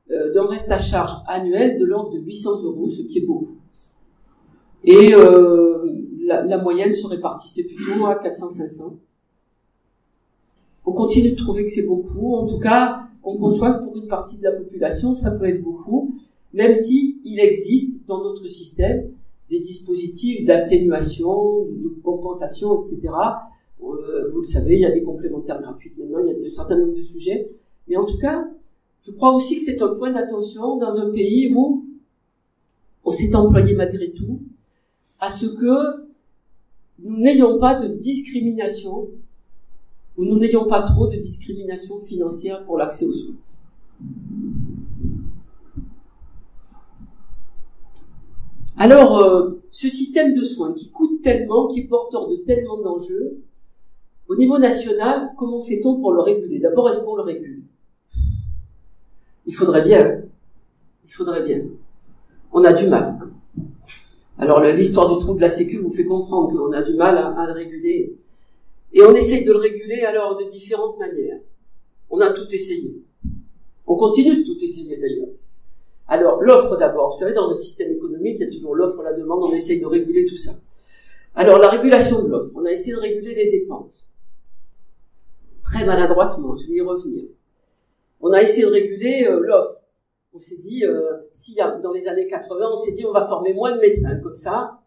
d'un reste à charge annuel de l'ordre de 800 €, ce qui est beaucoup. Et la moyenne se répartissait plutôt à 400-500. On continue de trouver que c'est beaucoup. En tout cas, on conçoit que pour une partie de la population, ça peut être beaucoup, même si il existe dans notre système des dispositifs d'atténuation, de compensation, etc. Vous le savez, il y a des complémentaires gratuites maintenant, il y a un certain nombre de sujets. Mais en tout cas, je crois aussi que c'est un point d'attention dans un pays où on s'est employé malgré tout à ce que nous n'ayons pas de discrimination, où nous n'ayons pas trop de discrimination financière pour l'accès aux soins. Alors, ce système de soins qui coûte tellement, qui est porteur de tellement d'enjeux, au niveau national, comment fait-on pour le réguler ? D'abord, est-ce qu'on le régule ? Il faudrait bien. On a du mal. Alors, l'histoire du trou de la Sécu vous fait comprendre qu'on a du mal à le réguler. Et on essaye de le réguler alors de différentes manières. On a tout essayé. On continue de tout essayer d'ailleurs. Alors, l'offre d'abord. Vous savez, dans un système économique, il y a toujours l'offre, la demande, on essaye de réguler tout ça. Alors, la régulation de l'offre. On a essayé de réguler les dépenses. Très maladroitement, je vais y revenir. On a essayé de réguler l'offre. On s'est dit, dans les années 80, on s'est dit on va former moins de médecins. Comme ça,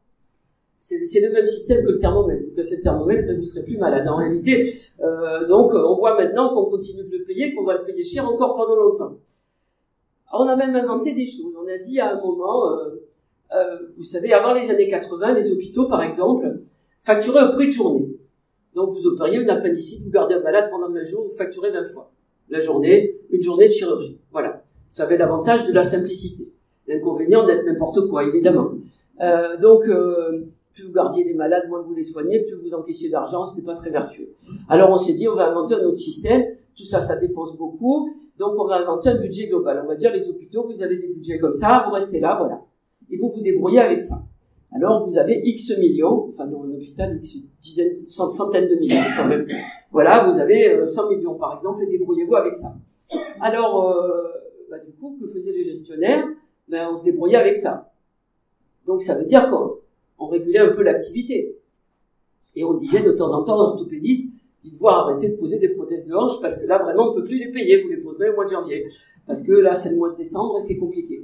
c'est le même système que le thermomètre. Que ce thermomètre, vous ne serez plus malade. En réalité, donc, on voit maintenant qu'on continue de le payer, qu'on va le payer cher encore pendant longtemps. Alors, on a même inventé des choses. On a dit à un moment, vous savez, avant les années 80, les hôpitaux, par exemple, facturaient au prix de journée. Donc, vous opériez une appendicite, vous gardez un malade pendant 20 jours, vous facturez 20 fois la journée, une journée de chirurgie. Voilà. Ça avait l'avantage de la simplicité. L'inconvénient d'être n'importe quoi, évidemment. Donc, plus vous gardiez les malades, moins vous les soignez, plus vous encaissiez d'argent, c'était pas très vertueux. Alors, on s'est dit, on va inventer un autre système. Tout ça, ça dépense beaucoup. Donc, on va inventer un budget global. On va dire, les hôpitaux, vous avez des budgets comme ça, vous restez là, voilà. et vous vous débrouillez avec ça. Alors vous avez X millions, enfin dans un hôpital, X dizaines, centaines de millions quand même. Voilà, vous avez 100 millions par exemple, et débrouillez-vous avec ça. Alors, du coup, que faisaient les gestionnaires? On se débrouillait avec ça. Donc ça veut dire qu'on régulait un peu l'activité. Et on disait de temps en temps aux orthopédistes, dites-vous arrêtez de poser des prothèses de hanche parce que là vraiment on ne peut plus les payer, vous les poserez au mois de janvier. Parce que là c'est le mois de décembre et c'est compliqué.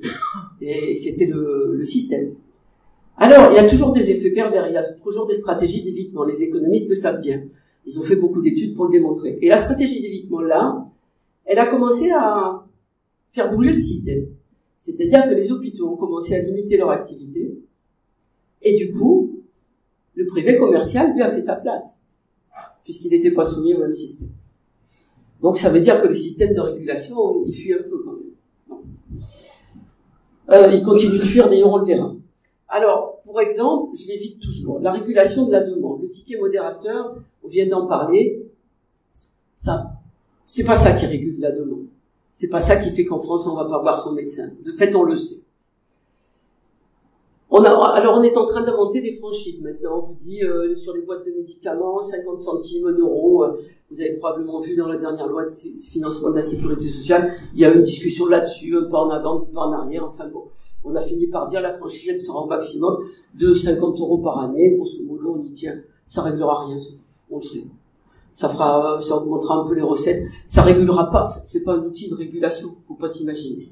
Et c'était le système. Alors il y a toujours des effets pervers, il y a toujours des stratégies d'évitement, les économistes le savent bien. Ils ont fait beaucoup d'études pour le démontrer. Et la stratégie d'évitement là, elle a commencé à faire bouger le système. C'est-à-dire que les hôpitaux ont commencé à limiter leur activité et du coup, le privé commercial lui a fait sa place puisqu'il n'était pas soumis au même système. Donc ça veut dire que le système de régulation, il fuit un peu quand même. Il continue de fuir, d'ailleurs on le verra. Alors, pour exemple, je l'évite toujours, la régulation de la demande. Le ticket modérateur, on vient d'en parler, ça, c'est pas ça qui régule la demande. C'est pas ça qui fait qu'en France on va pas voir son médecin. De fait, on le sait. Alors on est en train d'inventer des franchises maintenant. On vous dit sur les boîtes de médicaments, 50 centimes, 1 euro. Vous avez probablement vu dans la dernière loi de financement de la sécurité sociale, il y a eu une discussion là-dessus, un pas en avant, un pas en arrière. Enfin bon, on a fini par dire la franchise elle sera au maximum de 50 euros par année. Grosso modo, on y tient. Ça réglera rien, on le sait. Ça augmentera un peu les recettes. Ça régulera pas. C'est pas un outil de régulation. Faut pas s'imaginer.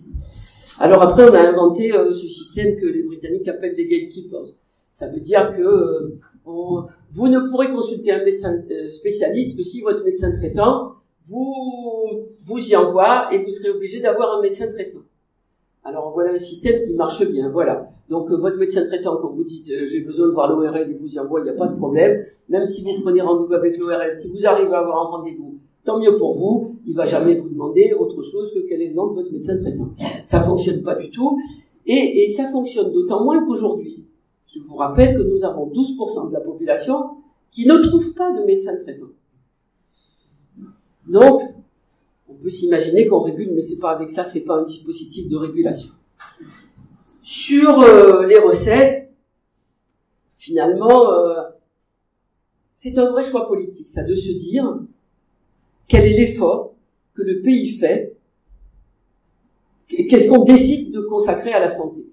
Alors après, on a inventé ce système que les Britanniques appellent les gatekeepers. Ça veut dire que vous ne pourrez consulter un médecin spécialiste que si votre médecin traitant vous y envoie et vous serez obligé d'avoir un médecin traitant. Alors voilà un système qui marche bien, voilà. Donc votre médecin traitant, quand vous dites j'ai besoin de voir l'ORL, il vous y envoie, il n'y a pas de problème. Même si vous prenez rendez-vous avec l'ORL, si vous arrivez à avoir un rendez-vous, tant mieux pour vous, il va jamais vous demander autre chose que quel est le nom de votre médecin traitant. Ça fonctionne pas du tout, et ça fonctionne d'autant moins qu'aujourd'hui, je vous rappelle que nous avons 12% de la population qui ne trouve pas de médecin traitant. Donc, on peut s'imaginer qu'on régule, mais c'est pas avec ça, c'est pas un dispositif de régulation. Sur les recettes, finalement, c'est un vrai choix politique, ça, de se dire quel est l'effort que le pays fait, qu'est-ce qu'on décide de consacrer à la santé.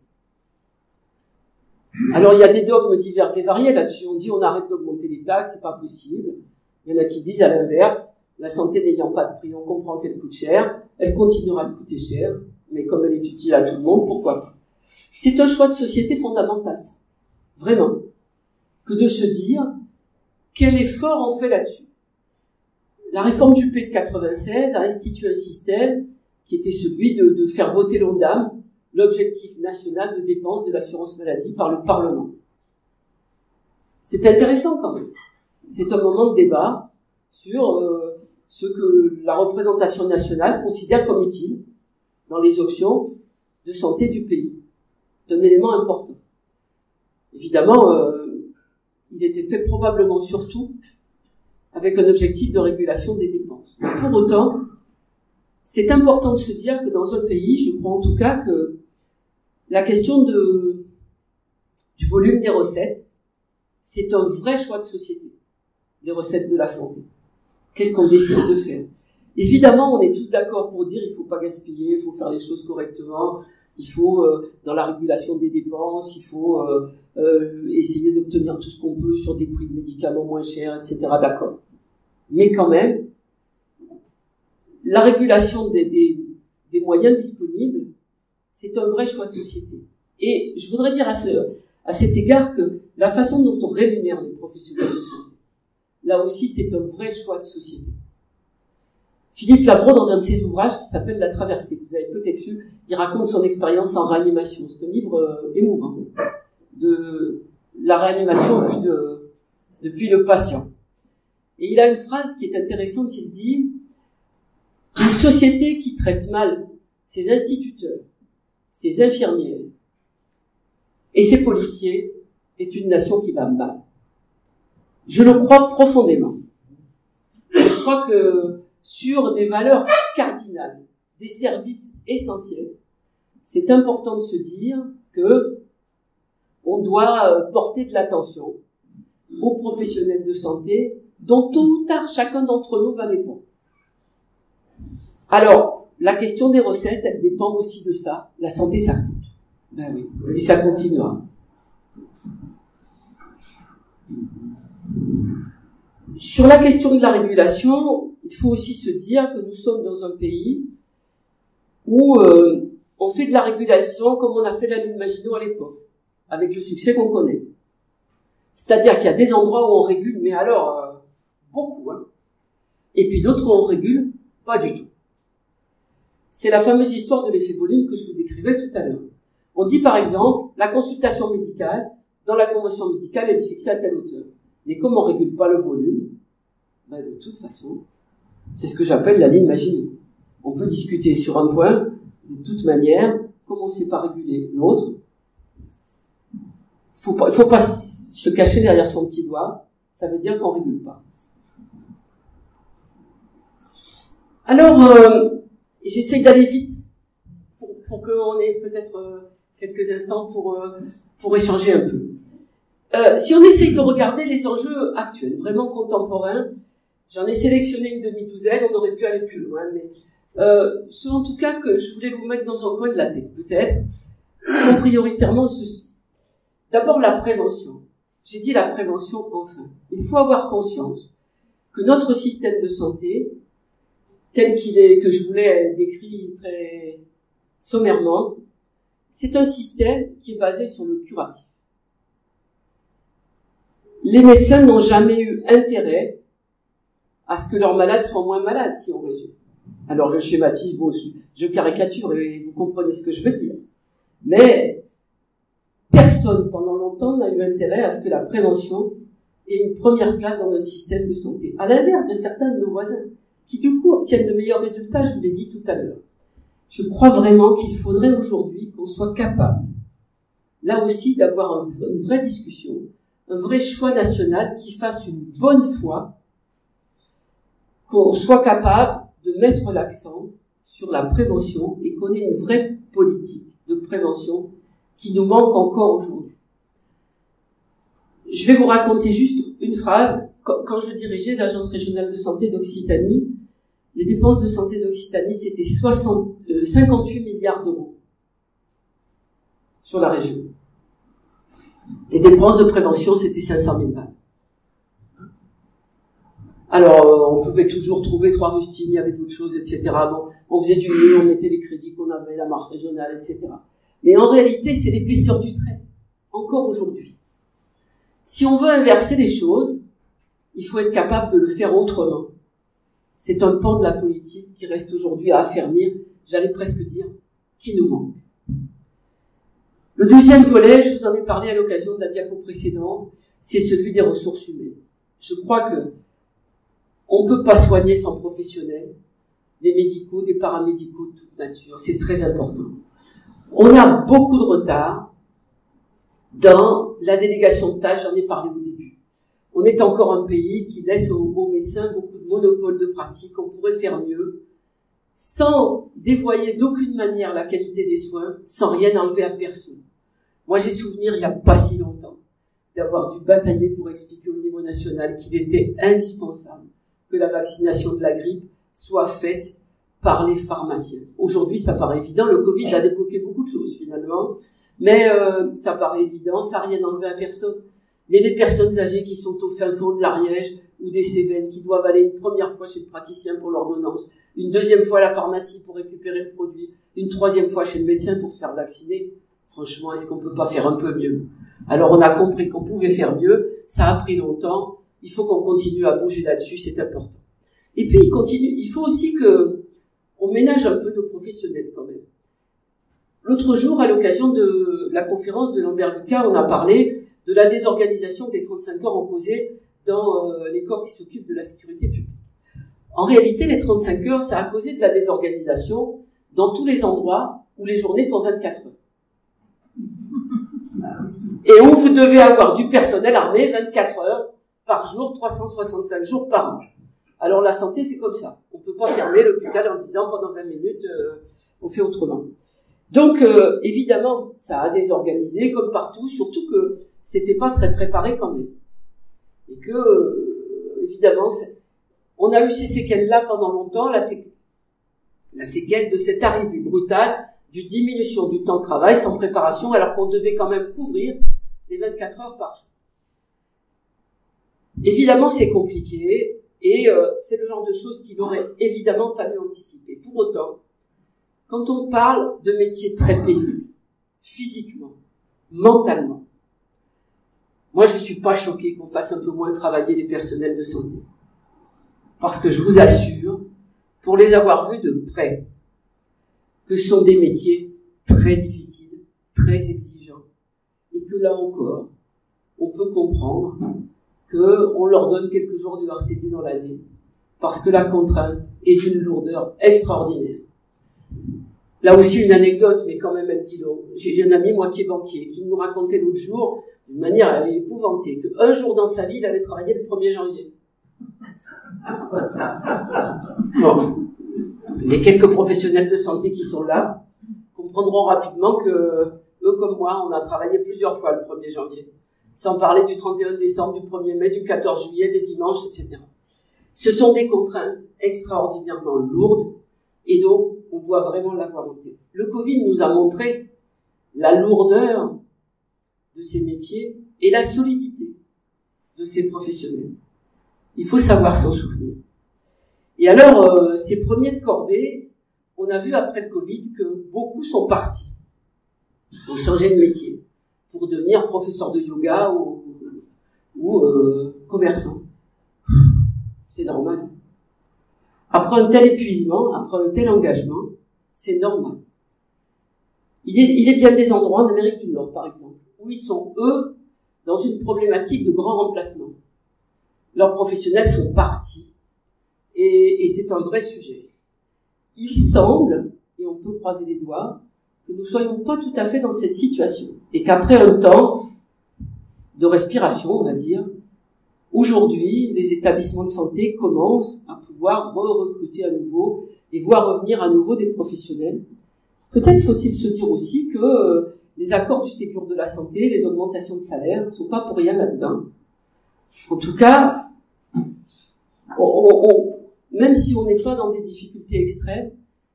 Alors il y a des dogmes divers et variés là-dessus, on dit on arrête d'augmenter les taxes, c'est pas possible. Il y en a qui disent à l'inverse, la santé n'ayant pas de prix, on comprend qu'elle coûte cher, elle continuera de coûter cher, mais comme elle est utile à tout le monde, pourquoi pas. C'est un choix de société fondamental, ça. Vraiment. Que de se dire, quel effort on fait là-dessus. La réforme Juppé de 96 a institué un système qui était celui de faire voter l'ONDAM, l'objectif national de dépenses de l'assurance maladie, par le Parlement. C'est intéressant quand même. C'est un moment de débat sur ce que la représentation nationale considère comme utile dans les options de santé du pays. C'est un élément important. Évidemment, il était fait probablement surtout avec un objectif de régulation des dépenses. Mais pour autant, c'est important de se dire que dans un pays, je crois en tout cas que la question du volume des recettes, c'est un vrai choix de société, les recettes de la santé. Qu'est-ce qu'on décide de faire? Évidemment, on est tous d'accord pour dire il faut pas gaspiller, il faut faire les choses correctement, il faut, dans la régulation des dépenses, il faut essayer d'obtenir tout ce qu'on peut sur des prix de médicaments moins chers, etc. D'accord. Mais quand même, la régulation des moyens disponibles, c'est un vrai choix de société. Et je voudrais dire à cet égard que la façon dont on rémunère les professionnels de santé, là aussi, c'est un vrai choix de société. Philippe Labro, dans un de ses ouvrages qui s'appelle La Traversée, que vous avez peut-être lu, il raconte son expérience en réanimation. C'est un livre émouvant de la réanimation vue depuis le patient. Et il a une phrase qui est intéressante, il dit « Une société qui traite mal ses instituteurs, ses infirmières et ses policiers est une nation qui va mal. » Je le crois profondément. Je crois que sur des valeurs cardinales, des services essentiels, c'est important de se dire que on doit porter de l'attention aux professionnels de santé, dont tôt ou tard, chacun d'entre nous va dépendre. Alors, la question des recettes, elle dépend aussi de ça. La santé, ça coûte. Ben oui, et ça continuera. Sur la question de la régulation, il faut aussi se dire que nous sommes dans un pays où on fait de la régulation comme on a fait la ligne Maginot à l'époque, avec le succès qu'on connaît. C'est-à-dire qu'il y a des endroits où on régule, mais alors beaucoup, hein. Et puis d'autres où on régule pas du tout. C'est la fameuse histoire de l'effet volume que je vous décrivais tout à l'heure. On dit par exemple, la consultation médicale, dans la convention médicale, elle est fixée à telle hauteur. Mais comme on régule pas le volume, ben de toute façon, c'est ce que j'appelle la ligne Maginot. On peut discuter sur un point, de toute manière, comme on ne sait pas réguler l'autre, il faut pas se cacher derrière son petit doigt, ça veut dire qu'on régule pas. Alors, j'essaye d'aller vite pour qu'on ait peut-être quelques instants pour échanger un peu. Si on essaye de regarder les enjeux actuels, vraiment contemporains, j'en ai sélectionné une demi-douzaine, on aurait pu aller plus loin, mais ceux en tout cas que je voulais vous mettre dans un coin de la tête, peut-être, sont prioritairement ceux-ci. D'abord la prévention. J'ai dit la prévention enfin. Il faut avoir conscience que notre système de santé, tel qu'il est, que je vous l'ai décrit très sommairement, c'est un système qui est basé sur le curatif. Les médecins n'ont jamais eu intérêt à ce que leurs malades soient moins malades, si on résume. Alors je schématise, bon, je caricature et vous comprenez ce que je veux dire. Mais personne pendant longtemps n'a eu intérêt à ce que la prévention ait une première place dans notre système de santé. À l'inverse de certains de nos voisins, qui du coup obtiennent de meilleurs résultats, je vous l'ai dit tout à l'heure. Je crois vraiment qu'il faudrait aujourd'hui qu'on soit capable, là aussi, d'avoir une vraie discussion, un vrai choix national qui fasse une bonne foi, qu'on soit capable de mettre l'accent sur la prévention et qu'on ait une vraie politique de prévention qui nous manque encore aujourd'hui. Je vais vous raconter juste une phrase. Quand je dirigeais l'Agence régionale de santé d'Occitanie, les dépenses de santé d'Occitanie, c'était 58 milliards d'euros sur la région. Les dépenses de prévention, c'était 500 000 balles. Alors, on pouvait toujours trouver 3 rustines, il y avait d'autres choses, etc. Bon, on faisait du mieux, on mettait les crédits qu'on avait, la marge régionale, etc. Mais en réalité, c'est l'épaisseur du trait, encore aujourd'hui. Si on veut inverser les choses, il faut être capable de le faire autrement. C'est un pan de la politique qui reste aujourd'hui à affermir, j'allais presque dire, qui nous manque. Le deuxième volet, je vous en ai parlé à l'occasion de la diapo précédente, c'est celui des ressources humaines. Je crois que on peut pas soigner sans professionnels, des médicaux, des paramédicaux de toute nature, c'est très important. On a beaucoup de retard dans la délégation de tâches, j'en ai parlé au début. On est encore un pays qui laisse aux médecins beaucoup de monopole de pratique, on pourrait faire mieux, sans dévoyer d'aucune manière la qualité des soins, sans rien enlever à personne. Moi, j'ai souvenir, il n'y a pas si longtemps, d'avoir dû batailler pour expliquer au niveau national qu'il était indispensable que la vaccination de la grippe soit faite par les pharmaciens. Aujourd'hui, ça paraît évident, le Covid a débloqué beaucoup de choses finalement, mais ça paraît évident, ça n'a rien enlevé à personne. Mais les personnes âgées qui sont au fin fond de l'Ariège ou des Cévennes, qui doivent aller une première fois chez le praticien pour l'ordonnance, une deuxième fois à la pharmacie pour récupérer le produit, une troisième fois chez le médecin pour se faire vacciner, franchement, est-ce qu'on peut pas faire un peu mieux? Alors on a compris qu'on pouvait faire mieux, ça a pris longtemps, il faut qu'on continue à bouger là-dessus, c'est important. Et puis il faut aussi que on ménage un peu nos professionnels quand même. L'autre jour, à l'occasion de la conférence de Lambert Lucas, on a parlé de la désorganisation que les 35 heures ont causé dans les corps qui s'occupent de la sécurité publique. En réalité, les 35 heures, ça a causé de la désorganisation dans tous les endroits où les journées font 24 heures. Et où vous devez avoir du personnel armé 24 heures par jour, 365 jours par an. Alors la santé, c'est comme ça. On peut pas fermer l'hôpital en disant pendant 20 minutes, on fait autrement. Donc, évidemment, ça a désorganisé, comme partout, surtout que c'était pas très préparé quand même. Et que, évidemment, on a eu ces séquelles-là pendant longtemps, la séquelle de cette arrivée brutale, d'une diminution du temps de travail sans préparation, alors qu'on devait quand même couvrir les 24 heures par jour. Évidemment, c'est compliqué, et c'est le genre de choses qu'il aurait évidemment fallu anticiper. Pour autant, quand on parle de métiers très pénibles, physiquement, mentalement, moi je suis pas choquée qu'on fasse un peu moins travailler les personnels de santé. Parce que je vous assure, pour les avoir vus de près, que ce sont des métiers très difficiles, très exigeants, et que là encore, on peut comprendre qu'on leur donne quelques jours de RTT dans l'année, parce que la contrainte est d'une lourdeur extraordinaire. Là aussi, une anecdote, mais quand même un petit long. J'ai un ami, moi, qui est banquier, qui nous racontait l'autre jour, d'une manière épouvantée, qu'un jour dans sa vie, il avait travaillé le 1er janvier. Bon. Les quelques professionnels de santé qui sont là comprendront rapidement que, eux comme moi, on a travaillé plusieurs fois le 1er janvier. Sans parler du 31 décembre, du 1er mai, du 14 juillet, des dimanches, etc. Ce sont des contraintes extraordinairement lourdes, et donc, on doit vraiment l'avoir en tête. Le Covid nous a montré la lourdeur de ces métiers et la solidité de ces professionnels. Il faut savoir s'en souvenir. Et alors, ces premiers de cordée, on a vu après le Covid que beaucoup sont partis, ont changé de métier pour devenir professeur de yoga ou commerçant. C'est normal. Après un tel épuisement, après un tel engagement, c'est normal. Il est bien des endroits en Amérique du Nord, par exemple, où ils sont, eux, dans une problématique de grand remplacement. Leurs professionnels sont partis. Et c'est un vrai sujet. Il semble, et on peut croiser les doigts, que nous ne soyons pas tout à fait dans cette situation. Et qu'après un temps de respiration, on va dire, aujourd'hui, les établissements de santé commencent à pouvoir recruter à nouveau et voir revenir à nouveau des professionnels. Peut-être faut-il se dire aussi que les accords du Ségur de la santé, les augmentations de salaire ne sont pas pour rien là-dedans. En tout cas, même si on n'est pas dans des difficultés extrêmes,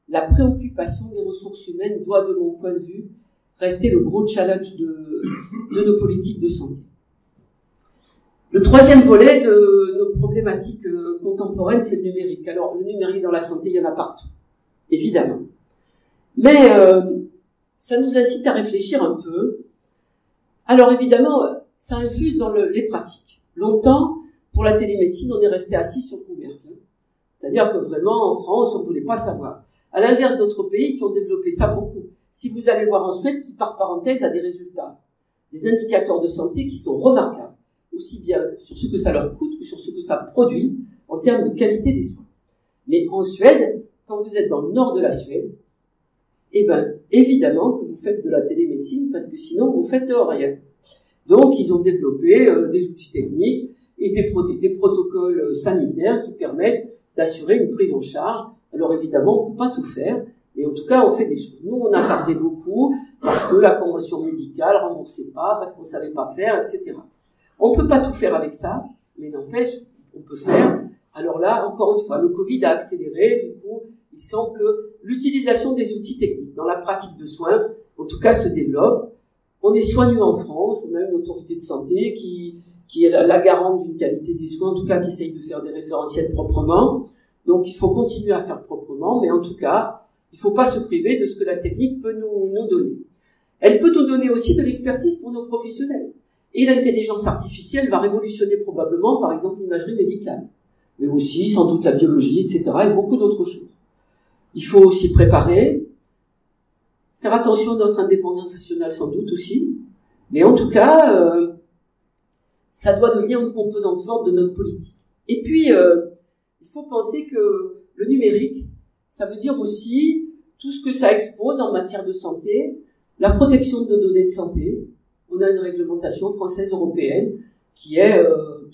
la préoccupation des ressources humaines doit, de mon point de vue, rester le gros challenge de nos politiques de santé. Le troisième volet de nos problématiques contemporaines, c'est le numérique. Alors, le numérique dans la santé, il y en a partout, évidemment. Mais ça nous incite à réfléchir un peu. Alors, évidemment, ça infuse dans les pratiques. Longtemps, pour la télémédecine, on est resté assis sur le couvercle. C'est-à-dire que vraiment, en France, on ne voulait pas savoir. À l'inverse d'autres pays qui ont développé ça beaucoup. Si vous allez voir en Suède, qui par parenthèse a des résultats, des indicateurs de santé qui sont remarquables, aussi bien sur ce que ça leur coûte que sur ce que ça produit en termes de qualité des soins. Mais en Suède, quand vous êtes dans le nord de la Suède, eh ben, évidemment que vous faites de la télémédecine parce que sinon vous faites rien. Donc, ils ont développé des outils techniques et des protocoles sanitaires qui permettent d'assurer une prise en charge. Alors évidemment, on ne peut pas tout faire, mais en tout cas, on fait des choses. Nous, on a tardé beaucoup parce que la convention médicale ne remboursait pas, parce qu'on ne savait pas faire, etc. On ne peut pas tout faire avec ça, mais n'empêche, on peut faire. Alors là, encore une fois, le Covid a accéléré, du coup, il semble que l'utilisation des outils techniques dans la pratique de soins, en tout cas, se développe. On est soigneux en France, on a une autorité de santé qui est la garante d'une qualité des soins, en tout cas qui essaye de faire des référentiels proprement. Donc il faut continuer à faire proprement, mais en tout cas, il ne faut pas se priver de ce que la technique peut nous donner. Elle peut nous donner aussi de l'expertise pour nos professionnels. Et l'intelligence artificielle va révolutionner probablement, par exemple, l'imagerie médicale, mais aussi sans doute la biologie, etc., et beaucoup d'autres choses. Il faut aussi préparer, faire attention à notre indépendance nationale sans doute aussi, mais en tout cas, ça doit devenir une composante forte de notre politique. Et puis, il faut penser que le numérique, ça veut dire aussi tout ce que ça expose en matière de santé, la protection de nos données de santé. On a une réglementation française européenne qui est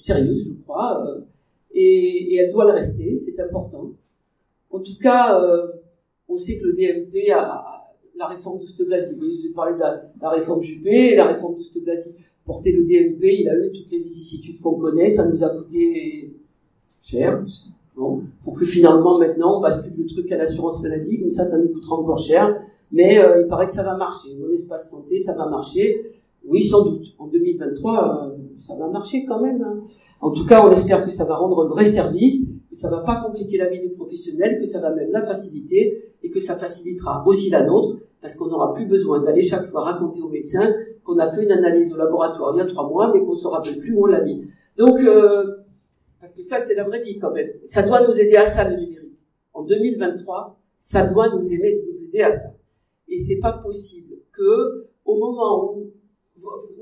sérieuse, je crois, et elle doit le rester, c'est important. En tout cas, on sait que le DMP la réforme d'Ousteblazy. Vous avez parlé de la réforme Juppé, la réforme d'Ousteblazy portait le DMP, il a eu toutes les vicissitudes qu'on connaît, ça nous a coûté cher. Bon, pour que finalement, maintenant, on bascule le truc à l'assurance maladie, comme ça nous coûtera encore cher. Mais il paraît que ça va marcher. Mon espace santé, ça va marcher. Oui, sans doute. En 2023, ça va marcher quand même. Hein. En tout cas, on espère que ça va rendre un vrai service, que ça va pas compliquer la vie du professionnel, que ça va même la faciliter et que ça facilitera aussi la nôtre, parce qu'on n'aura plus besoin d'aller chaque fois raconter aux médecins qu'on a fait une analyse au laboratoire il y a 3 mois, mais qu'on se rappelle plus où on l'a mis. Donc, parce que ça, c'est la vraie vie quand même. Ça doit nous aider à ça, le numérique. En 2023, ça doit nous aider à ça. Et c'est pas possible que, au moment où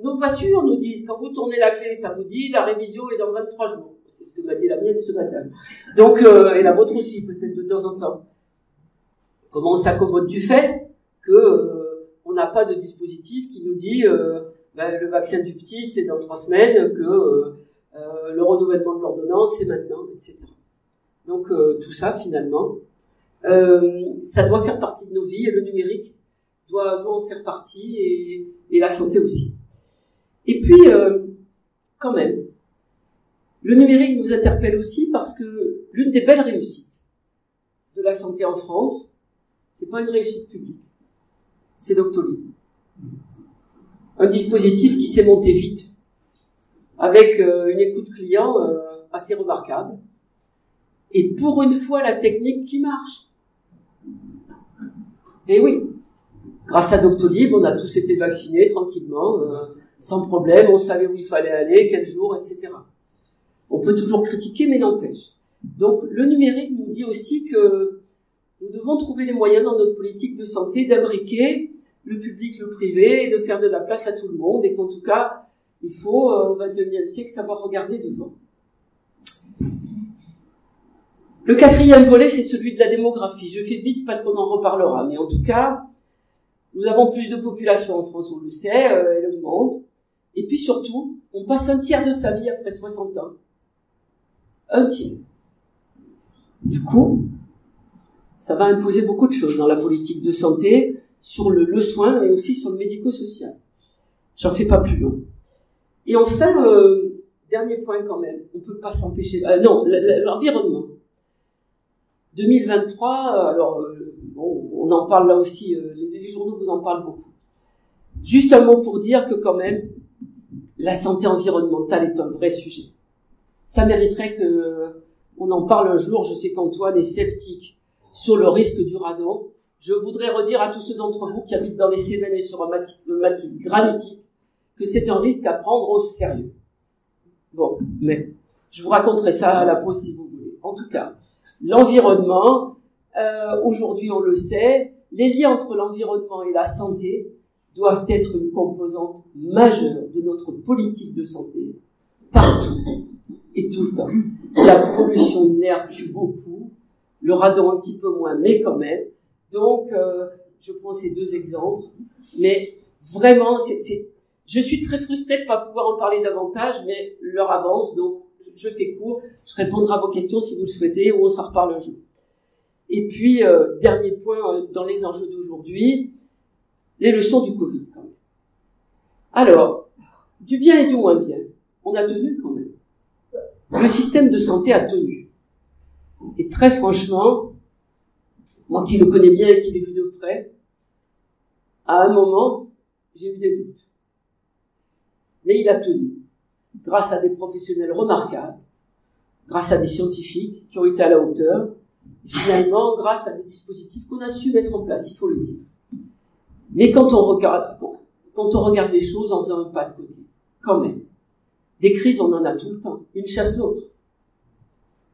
nos voitures nous disent, quand vous tournez la clé, ça vous dit, la révision est dans 23 jours. C'est ce que m'a dit la mienne ce matin. Donc, et la vôtre aussi, peut-être de temps en temps. Comment on s'accommode du fait que on n'a pas de dispositif qui nous dit le vaccin du petit c'est dans 3 semaines, que le renouvellement de l'ordonnance c'est maintenant, etc. Donc tout ça finalement, ça doit faire partie de nos vies et le numérique doit en faire partie et la santé aussi. Et puis quand même, le numérique nous interpelle aussi parce que l'une des belles réussites de la santé en France, c'est pas une réussite publique, c'est Doctolib. Un dispositif qui s'est monté vite, avec une écoute client assez remarquable, et pour une fois la technique qui marche. Et oui, grâce à Doctolib, on a tous été vaccinés tranquillement, sans problème, on savait où il fallait aller, quel jour, etc. On peut toujours critiquer, mais n'empêche. Donc le numérique nous dit aussi que nous devons trouver les moyens dans notre politique de santé d'imbriquer le public, le privé, et de faire de la place à tout le monde, et qu'en tout cas, il faut, au XXIe siècle, savoir regarder devant. Le 4e volet, c'est celui de la démographie. Je fais vite parce qu'on en reparlera, mais en tout cas, nous avons plus de population en France, on le sait, elle augmente. Et puis surtout, on passe un tiers de sa vie après 60 ans. Un tiers. Du coup, ça va imposer beaucoup de choses dans la politique de santé, sur le soin, mais aussi sur le médico-social. J'en fais pas plus long. Et enfin, dernier point quand même, on peut pas s'empêcher... l'environnement. 2023, alors, on en parle là aussi, les journaux vous en parlent beaucoup. Juste un mot pour dire que quand même, la santé environnementale est un vrai sujet. Ça mériterait on en parle un jour. Je sais qu'Antoine est sceptique sur le risque du radon. Je voudrais redire à tous ceux d'entre vous qui habitent dans les Cévennes et sur un massif granitique que c'est un risque à prendre au sérieux. Bon, mais je vous raconterai ça à la pause si vous voulez. En tout cas, l'environnement, aujourd'hui on le sait, les liens entre l'environnement et la santé doivent être une composante majeure de notre politique de santé, partout et tout le temps. La pollution de l'air tue beaucoup, le radon un petit peu moins, mais quand même. Donc, je prends ces 2 exemples, mais vraiment, je suis très frustrée de ne pas pouvoir en parler davantage, mais l'heure avance, donc je fais court, je répondrai à vos questions si vous le souhaitez, ou on s'en reparle un jour. Et puis, dernier point dans les enjeux d'aujourd'hui, les leçons du Covid, quand même. Alors, du bien et du moins bien, on a tenu quand même. Le système de santé a tenu. Et très franchement, moi qui le connais bien et qui l'ai vu de près, à un moment, j'ai eu des doutes. Mais il a tenu. Grâce à des professionnels remarquables, grâce à des scientifiques qui ont été à la hauteur, et finalement, grâce à des dispositifs qu'on a su mettre en place, il faut le dire. Mais quand on regarde les choses en faisant un pas de côté, quand même, des crises, on en a tout le temps. Une chasse l'autre.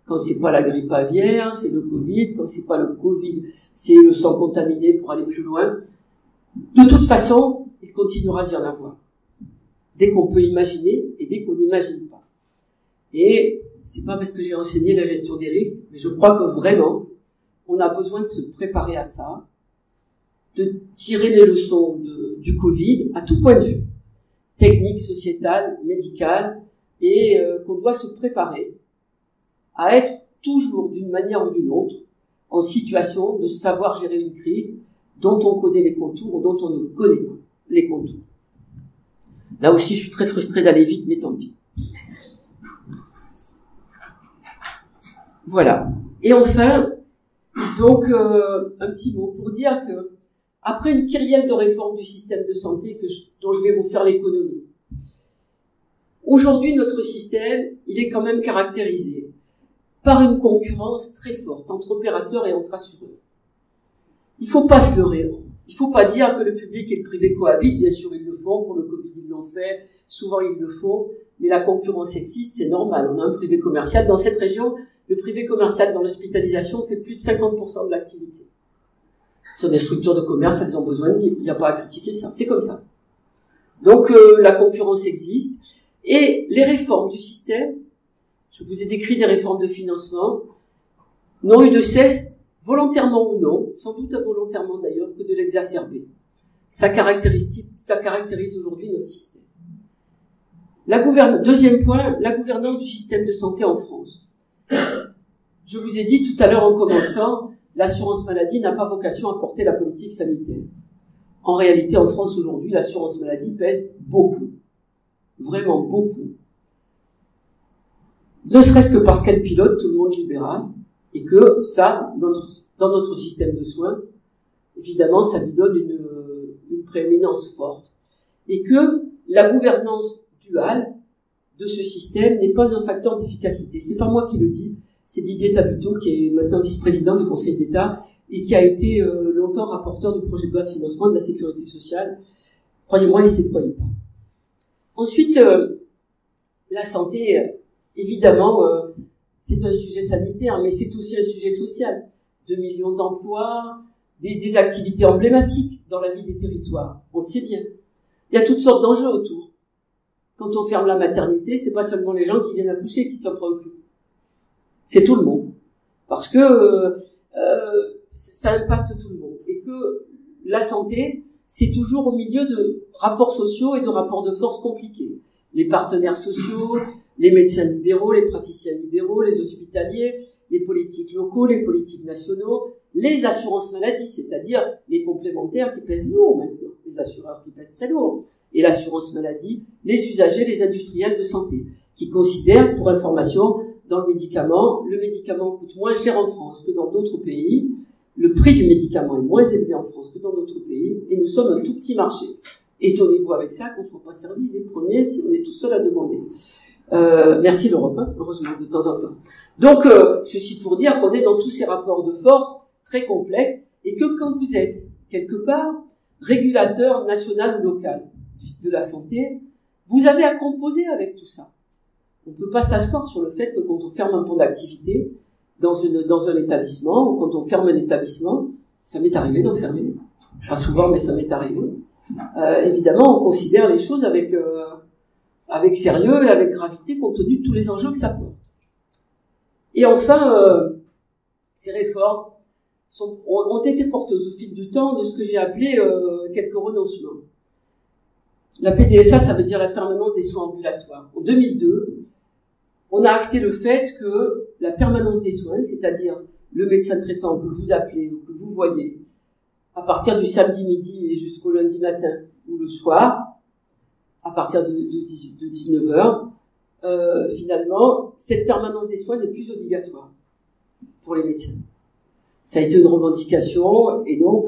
Quand c'est pas la grippe aviaire, c'est le Covid. Quand c'est pas le Covid, c'est le sang contaminé pour aller plus loin. De toute façon, il continuera d'y en avoir. Dès qu'on peut imaginer et dès qu'on n'imagine pas. Et c'est pas parce que j'ai enseigné la gestion des risques, mais je crois que vraiment, on a besoin de se préparer à ça, de tirer les leçons du Covid à tout point de vue. Technique, sociétale, médicale, et qu'on doit se préparer à être toujours d'une manière ou d'une autre en situation de savoir gérer une crise, dont on connaît les contours ou dont on ne connaît pas les contours. Là aussi, je suis très frustrée d'aller vite, mais tant pis. Voilà. Et enfin, donc, un petit mot pour dire que, après une kyrielle de réformes du système de santé dont je vais vous faire l'économie, aujourd'hui, notre système, il est quand même caractérisé par une concurrence très forte entre opérateurs et entre assureurs. Il faut pas se leurrer. Il faut pas dire que le public et le privé cohabitent. Bien sûr, ils le font. Pour le Covid, ils l'ont fait. Souvent, ils le font. Mais la concurrence existe, c'est normal. On a un privé commercial. Dans cette région, le privé commercial dans l'hospitalisation fait plus de 50% de l'activité. Ce sont des structures de commerce, elles ont besoin de vivre. Il n'y a pas à critiquer ça. C'est comme ça. Donc, la concurrence existe. Et les réformes du système, je vous ai décrit des réformes de financement, n'ont eu de cesse, volontairement ou non, sans doute involontairement d'ailleurs, que de l'exacerber. Ça caractérise aujourd'hui notre système. Deuxième point, la gouvernance du système de santé en France. Je vous ai dit tout à l'heure en commençant, l'assurance maladie n'a pas vocation à porter la politique sanitaire. En réalité, en France aujourd'hui, l'assurance maladie pèse beaucoup. Vraiment beaucoup. Ne serait-ce que parce qu'elle pilote tout le monde libéral, et que ça, dans notre système de soins, évidemment, ça lui donne une prééminence forte. Et que la gouvernance duale de ce système n'est pas un facteur d'efficacité. C'est pas moi qui le dis, c'est Didier Tabuteau, qui est maintenant vice-président du Conseil d'État, et qui a été longtemps rapporteur du projet de loi de financement de la sécurité sociale. Croyez-moi, il ne s'y croyait pas. Ensuite, la santé, évidemment, c'est un sujet sanitaire, mais c'est aussi un sujet social. 2 millions d'emplois, des activités emblématiques dans la vie des territoires. On le sait bien. Il y a toutes sortes d'enjeux autour. Quand on ferme la maternité, c'est pas seulement les gens qui viennent accoucher qui s'en préoccupent. C'est tout le monde. Parce que ça impacte tout le monde. Et que la santé, c'est toujours au milieu de rapports sociaux et de rapports de force compliqués. Les partenaires sociaux, les médecins libéraux, les praticiens libéraux, les hospitaliers, les politiques locaux, les politiques nationaux, les assurances maladies, c'est-à-dire les complémentaires qui pèsent lourd maintenant, les assureurs qui pèsent très lourd, et l'assurance maladie, les usagers, les industriels de santé, qui considèrent, pour information, dans le médicament coûte moins cher en France que dans d'autres pays, le prix du médicament est moins élevé en France que dans d'autres pays, et nous sommes un tout petit marché. Étonnez-vous avec ça qu'on ne soit pas servi les premiers si on est tout seul à demander. Merci l'Europe, hein, heureusement, de temps en temps. Donc, ceci pour dire qu'on est dans tous ces rapports de force très complexes, et que quand vous êtes, quelque part, régulateur national ou local de la santé, vous avez à composer avec tout ça. On ne peut pas s'asseoir sur le fait que quand on ferme un pont d'activité dans un établissement, ou quand on ferme un établissement, ça m'est arrivé d'en fermer. Pas souvent, mais ça m'est arrivé. Évidemment, on considère les choses avec sérieux et avec gravité, compte tenu de tous les enjeux que ça porte. Et enfin, ces réformes ont été porteuses au fil du temps de ce que j'ai appelé quelques renoncements. La PDSA, ça veut dire la permanence des soins ambulatoires. En 2002, on a acté le fait que la permanence des soins, c'est-à-dire le médecin traitant que vous appelez ou que vous voyez, à partir du samedi midi et jusqu'au lundi matin ou le soir, à partir de 19h, finalement, cette permanence des soins n'est plus obligatoire pour les médecins. Ça a été une revendication, et donc,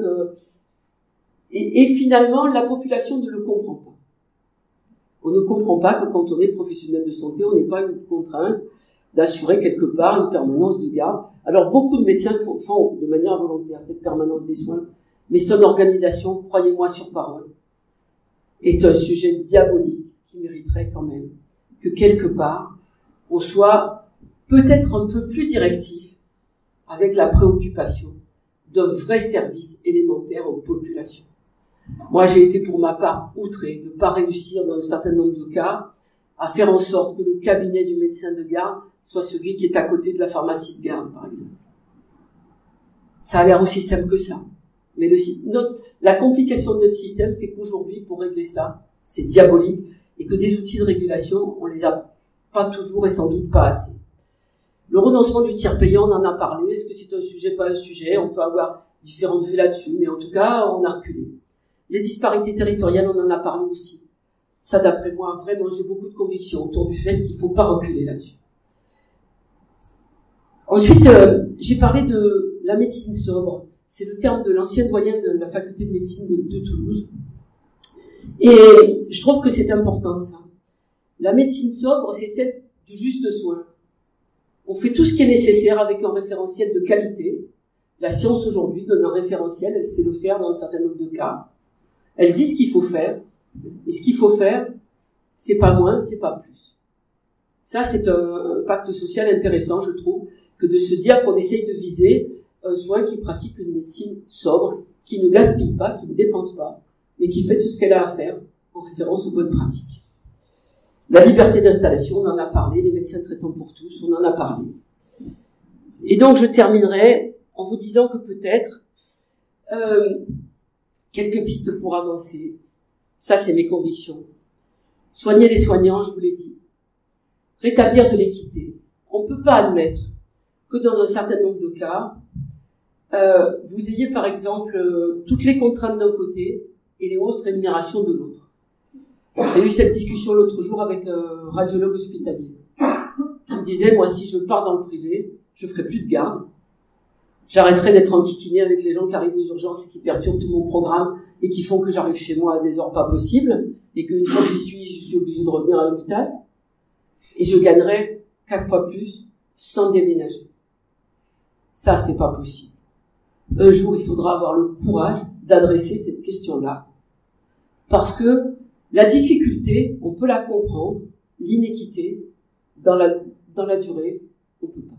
et finalement, la population ne le comprend pas. On ne comprend pas que quand on est professionnel de santé, on n'est pas une contrainte d'assurer quelque part une permanence de garde. Alors, beaucoup de médecins font de manière volontaire cette permanence des soins, mais son organisation, croyez-moi sur parole, est un sujet diabolique qui mériterait quand même que quelque part, on soit peut-être un peu plus directif avec la préoccupation d'un vrai service élémentaire aux populations. Moi, j'ai été pour ma part outré de ne pas réussir dans un certain nombre de cas à faire en sorte que le cabinet du médecin de garde soit celui qui est à côté de la pharmacie de garde, par exemple. Ça a l'air aussi simple que ça. Mais la complication de notre système fait qu'aujourd'hui, pour régler ça, c'est diabolique, et que des outils de régulation, on les a pas toujours et sans doute pas assez. Le renoncement du tiers payant, on en a parlé. Est-ce que c'est un sujet, pas un sujet? On peut avoir différentes vues là-dessus, mais en tout cas, on a reculé. Les disparités territoriales, on en a parlé aussi. Ça, d'après moi, vraiment, j'ai beaucoup de conviction autour du fait qu'il ne faut pas reculer là-dessus. Ensuite, j'ai parlé de la médecine sobre. C'est le terme de l'ancienne doyenne de la faculté de médecine de Toulouse. Et je trouve que c'est important, ça. La médecine sobre, c'est celle du juste soin. On fait tout ce qui est nécessaire avec un référentiel de qualité. La science aujourd'hui donne un référentiel, elle sait le faire dans un certain nombre de cas. Elle dit ce qu'il faut faire, et ce qu'il faut faire, c'est pas moins, c'est pas plus. Ça, c'est un pacte social intéressant, je trouve, que de se dire qu'on essaye de viser un soin qui pratique une médecine sobre, qui ne gaspille pas, qui ne dépense pas, mais qui fait tout ce qu'elle a à faire en référence aux bonnes pratiques. La liberté d'installation, on en a parlé, les médecins traitants pour tous, on en a parlé. Et donc je terminerai en vous disant que peut-être quelques pistes pour avancer. Ça, c'est mes convictions. Soigner les soignants, je vous l'ai dit. Rétablir de l'équité. On ne peut pas admettre que dans un certain nombre de cas, vous ayez par exemple toutes les contraintes d'un côté et les hautes rémunérations de l'autre. J'ai eu cette discussion l'autre jour avec un radiologue hospitalier qui me disait, moi, si je pars dans le privé, je ferai plus de garde. J'arrêterai d'être enquiquiné avec les gens qui arrivent aux urgences et qui perturbent tout mon programme et qui font que j'arrive chez moi à des heures pas possibles et qu'une fois que j'y suis, je suis obligé de revenir à l'hôpital. Et je gagnerai 4 fois plus sans déménager. Ça, c'est pas possible. Un jour, il faudra avoir le courage d'adresser cette question-là. Parce que la difficulté, on peut la comprendre, l'inéquité, dans la durée, on peut pas.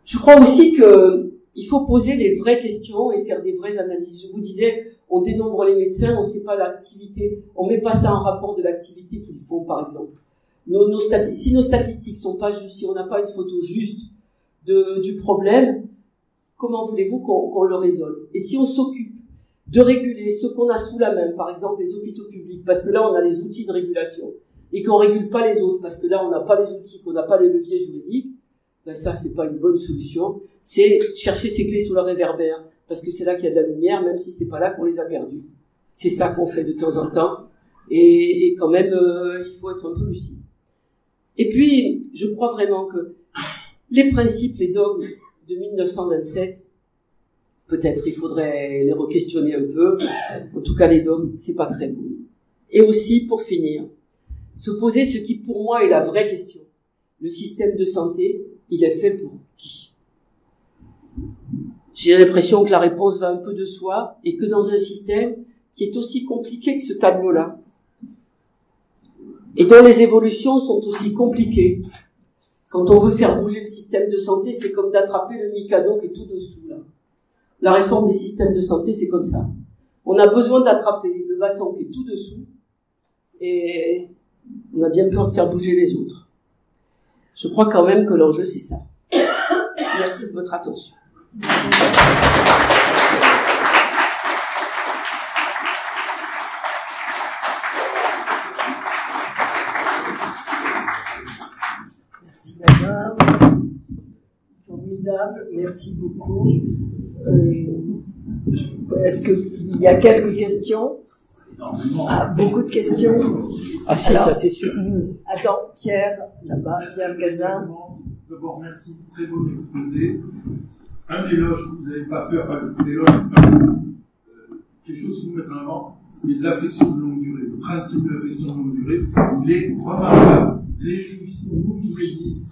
Je crois aussi qu'il faut poser les vraies questions et faire des vraies analyses. Je vous disais, on dénombre les médecins, on ne sait pas l'activité, on met pas ça en rapport de l'activité qu'ils font, par exemple. Si nos statistiques sont pas justes, si on n'a pas une photo juste du problème, comment voulez-vous qu'on le résolve? Et si on s'occupe de réguler ce qu'on a sous la main, par exemple les hôpitaux publics, parce que là on a les outils de régulation, et qu'on régule pas les autres, parce que là on n'a pas les outils, qu'on n'a pas les leviers juridiques, ben ça c'est pas une bonne solution. C'est chercher ses clés sous le réverbère, parce que c'est là qu'il y a de la lumière, même si c'est pas là qu'on les a perdues. C'est ça qu'on fait de temps en temps, et quand même il faut être un peu lucide. Et puis je crois vraiment que les principes, les dogmes de 1927, peut-être il faudrait les re-questionner un peu. En tout cas, les dogmes, c'est pas très bon. Et aussi, pour finir, se poser ce qui, pour moi, est la vraie question. Le système de santé, il est fait pour qui? J'ai l'impression que la réponse va un peu de soi et que dans un système qui est aussi compliqué que ce tableau-là, et dont les évolutions sont aussi compliquées, quand on veut faire bouger le système de santé, c'est comme d'attraper le Mikado qui est tout dessous, là. La réforme des systèmes de santé, c'est comme ça. On a besoin d'attraper le bâton qui est tout dessous et on a bien peur de faire bouger les autres. Je crois quand même que l'enjeu, c'est ça. Merci de votre attention. Merci madame. Formidable, merci beaucoup. Est-ce qu'il y a quelques questions? Beaucoup de questions. Ah si, alors, ça c'est sûr. Attends, Pierre, là-bas, Pierre Gazin. D'abord, merci, très beau exposé. Un éloge que vous n'avez pas fait, enfin, l'éloge, quelque chose que vous mettez en avant, c'est l'affection de longue durée. Le principe de l'affection de longue durée, il est remarquable. Réjouissons-nous qu'il existe.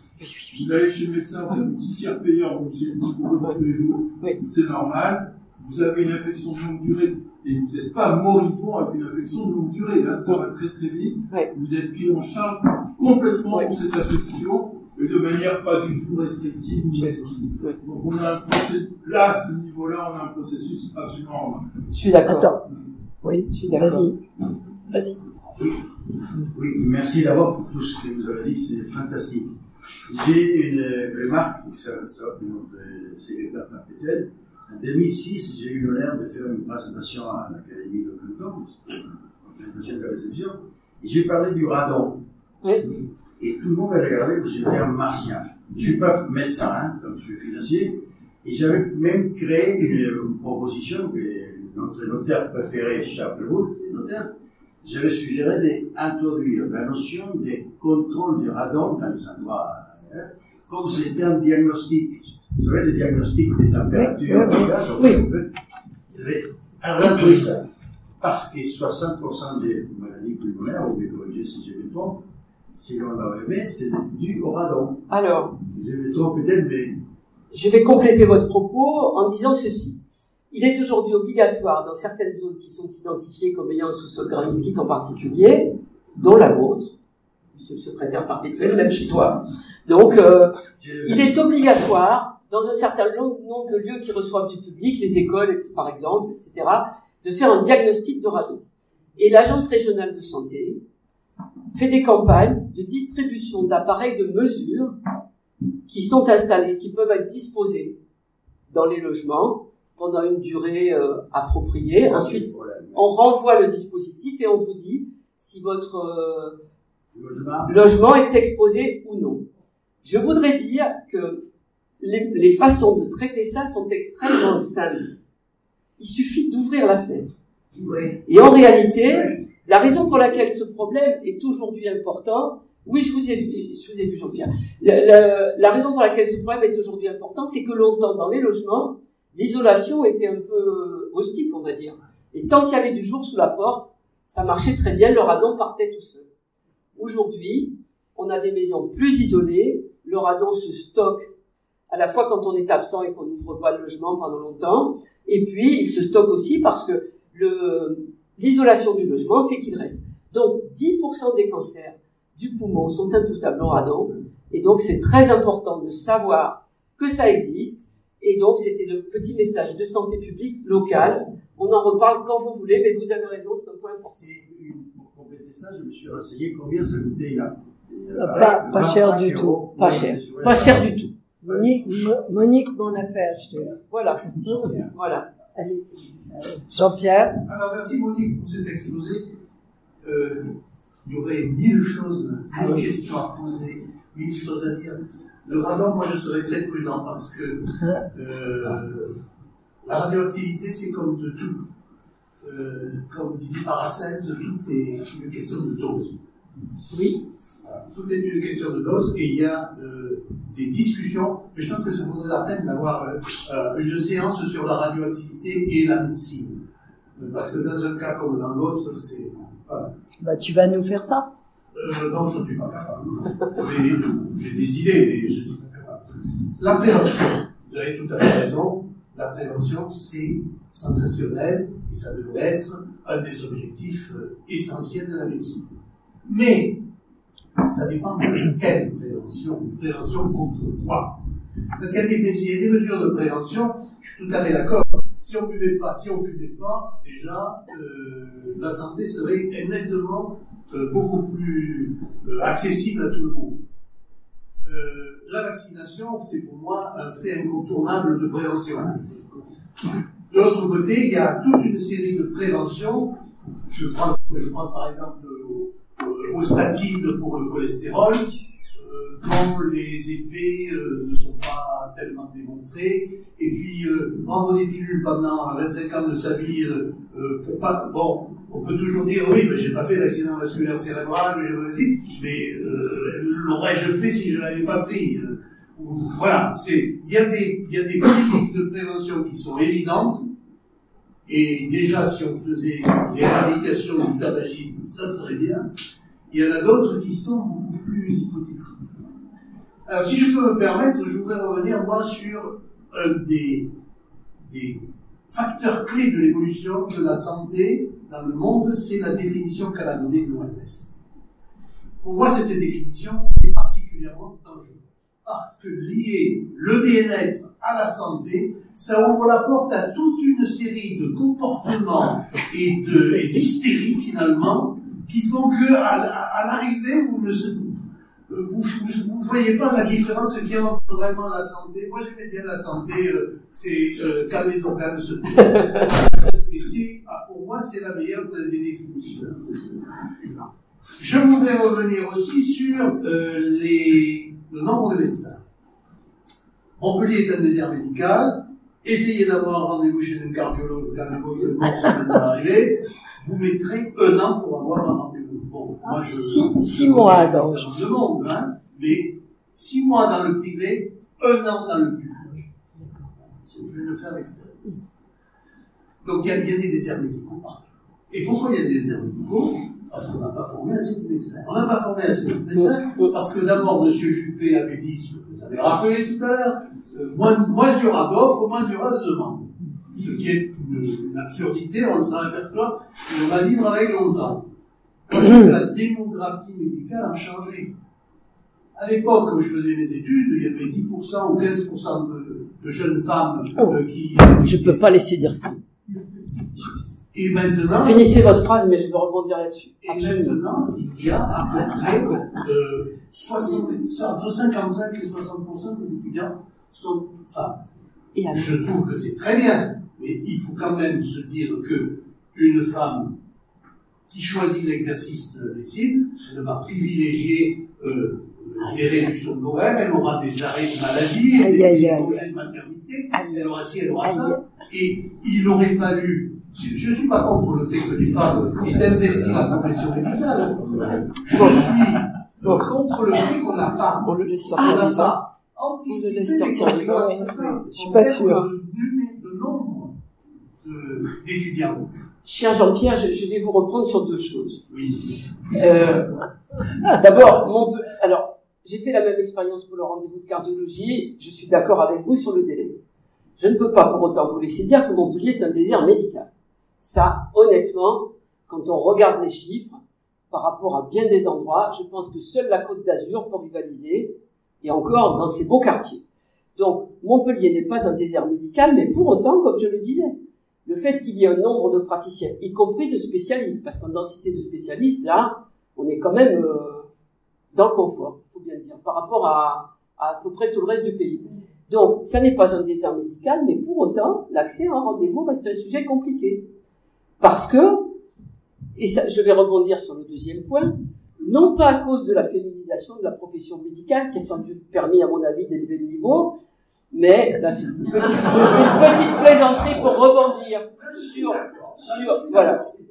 Vous allez chez le médecin, vous avez un petit tiers payeur, donc c'est le petit boulot tous les jours, c'est normal. Vous avez une affection de longue durée et vous n'êtes pas moribond avec une affection de longue durée, là, ça va très très vite. Vous êtes pris en charge complètement pour cette affection et de manière pas du tout restrictive ou mesquine. Donc on a un processus, là, à ce niveau-là, on a un processus absolument remarquable. Je suis d'accord. Attends. Oui, je suis d'accord. Vas-y. Oui, merci d'abord pour tout ce que vous avez dit, c'est fantastique. J'ai une remarque qui sort de notre secrétaire perpétuel. En 2006, j'ai eu l'honneur de faire une présentation à l'Académie de Canton, une présentation de réception, et j'ai parlé du radon. Oui. Et tout le monde a regardé pour ce terme martien. Je ne suis pas médecin, hein, comme je suis financier, Et j'avais même créé une proposition que notre notaire préféré, Charles Wood, le notaire, j'avais suggéré d'introduire la notion de contrôle des radons dans les endroits, comme c'était un diagnostic. Vous savez, les diagnostics des températures, j'avais introduit ça. Parce que 60% des maladies pulmonaires, ou des corrigés si je me trompe, selon l'OMS, c'est dû au radon. Alors, je me trompe peut-être, mais... Je vais compléter votre propos en disant ceci. Il est aujourd'hui obligatoire dans certaines zones qui sont identifiées comme ayant un sous-sol granitique en particulier, dont la vôtre, monsieur le secrétaire perpétuel, même chez toi. Donc, il est obligatoire, dans un certain nombre de lieux qui reçoivent du public, les écoles, par exemple, etc., de faire un diagnostic de radon. Et l'Agence régionale de santé fait des campagnes de distribution d'appareils de mesure qui sont installés, qui peuvent être disposés dans les logements pendant une durée appropriée. Ensuite, on renvoie le dispositif et on vous dit si votre logement est exposé ou non. Je voudrais dire que les façons de traiter ça sont extrêmement simples. Il suffit d'ouvrir la fenêtre. Oui. Et en réalité, la raison pour laquelle ce problème est aujourd'hui important, oui, je vous ai vu, Jean-Pierre. La raison pour laquelle ce problème est aujourd'hui important, c'est que longtemps, dans les logements, l'isolation était un peu rustique, on va dire. Et tant qu'il y avait du jour sous la porte, ça marchait très bien, le radon partait tout seul. Aujourd'hui, on a des maisons plus isolées, le radon se stocke à la fois quand on est absent et qu'on n'ouvre pas le logement pendant longtemps, et puis il se stocke aussi parce que l'isolation du logement fait qu'il reste. Donc 10% des cancers du poumon sont imputables au radon, et donc c'est très important de savoir que ça existe, et donc c'était le petit message de santé publique locale. On en reparle quand vous voulez, mais vous avez raison, c'est un point important. Pour compléter ça, je me suis renseigné combien ça coûtait là. Pas cher du tout. Pas cher du tout. Monique m'en a fait acheter. Voilà. Voilà. Allez, Jean-Pierre. Alors merci Monique pour cet exposé. Il y aurait 1000 choses, 1000 questions à poser, 1000 choses à dire. Le radon, moi je serais très prudent parce que la radioactivité c'est comme de tout. Comme disait Paracelse, tout est une question de dose. Oui. Voilà. Tout est une question de dose et il y a des discussions, mais je pense que ça vaudrait la peine d'avoir une séance sur la radioactivité et la médecine. Parce que dans un cas comme dans l'autre, c'est... Voilà. Bah, tu vas nous faire ça? Non, je ne suis pas capable. J'ai des idées, mais je ne suis pas capable. La prévention, vous avez tout à fait raison, la prévention, c'est sensationnel et ça devrait être un des objectifs essentiels de la médecine. Mais, ça dépend de quelle prévention. Prévention contre quoi? Parce qu'il y a des mesures de prévention, je suis tout à fait d'accord. Si on buvait pas, si on fumait pas, déjà, la santé serait nettement beaucoup plus accessible à tout le monde. La vaccination, c'est pour moi un fait incontournable de prévention. De l'autre côté, il y a toute une série de préventions. Je pense par exemple aux statines pour le cholestérol, dont les effets ne sont pas tellement démontrés, et puis prendre des pilules pendant 25 ans de sa vie pour pas... Bon, on peut toujours dire, oui, mais j'ai pas fait d'accident vasculaire cérébral, mais l'aurais-je fait si je l'avais pas pris voilà, il y a des politiques de prévention qui sont évidentes, et déjà, si on faisait l'éradication du tabagisme, ça serait bien. Il y en a d'autres qui sont beaucoup plus hypothétiques. Alors, si je peux me permettre, je voudrais revenir, moi, sur un des facteurs clés de l'évolution de la santé dans le monde, c'est la définition qu'elle a donnée de l'OMS. Pour moi, cette définition est particulièrement dangereuse, parce que lier le bien-être à la santé, ça ouvre la porte à toute une série de comportements et d'hystérie, finalement, qui font que, à l'arrivée, vous voyez pas la différence qu'il y a entre vraiment la santé. Moi, j'aimais bien la santé, c'est quand les organes se perdent. Et pour moi, c'est la meilleure des définitions. Je voudrais revenir aussi sur le nombre de médecins. Montpellier est un désert médical, essayez d'avoir un rendez-vous chez un cardiologue quand le vient d'arriver, vous mettrez 1 an pour avoir un rendez-vous. Bon, moi je... 6 mois, donc. Je demande, hein, mais 6 mois dans le privé, 1 an dans le public. Je vais le faire l'expérience. Donc il y a des déserts médicaux partout. Et pourquoi il y a des déserts médicaux? Parce qu'on n'a pas formé assez de médecins. On n'a pas formé assez de médecins parce que d'abord, M. Juppé avait dit, ce que vous avez rappelé tout à l'heure, moins il y aura d'offres, moins il y aura de demandes. Ce qui est une absurdité, on s'en aperçoit, et on va vivre avec longtemps. Parce que la démographie médicale a changé. À l'époque où je faisais mes études, il y avait 10% ou 15% de jeunes femmes qui... Je peux pas laisser dire ça. Et maintenant... Finissez votre phrase, mais je veux rebondir là-dessus. Et maintenant, il y a à peu près entre 55 et 60% des étudiants sont femmes. Je trouve que c'est très bien, mais il faut quand même se dire que une femme qui choisit l'exercice de la médecine, elle va privilégier des réductions d'horaires, elle aura des arrêts de maladie, des congés de maternité, elle aura ci, elle aura ça, et il aurait fallu... Je ne suis pas contre le fait que les femmes aient investi dans la profession médicale. Je suis contre le fait qu'on n'a pas anticipé les conséquences de ça. Je suis pas sûr. Le nombre d'étudiants. Cher Jean-Pierre, je vais vous reprendre sur 2 choses. Oui. D'abord, alors, j'ai fait la même expérience pour le rendez-vous de cardiologie. Je suis d'accord avec vous sur le délai. Je ne peux pas pour autant vous laisser dire que Montpellier est un désert médical. Ça, honnêtement, quand on regarde les chiffres, par rapport à bien des endroits, je pense que seule la Côte d'Azur peut rivaliser, et encore dans ces beaux quartiers. Donc, Montpellier n'est pas un désert médical, mais pour autant, comme je le disais, le fait qu'il y ait un nombre de praticiens, y compris de spécialistes, parce qu'en densité de spécialistes, là, on est quand même dans le confort, il faut bien le dire, par rapport à peu près tout le reste du pays. Donc, ça n'est pas un désert médical, mais pour autant, l'accès à un rendez-vous reste un sujet compliqué. Parce que, et ça, je vais rebondir sur le 2e point, non pas à cause de la féminisation de la profession médicale, qui a sans doute permis, à mon avis, d'élever le niveau, mais là, c'est une petite plaisanterie pour rebondir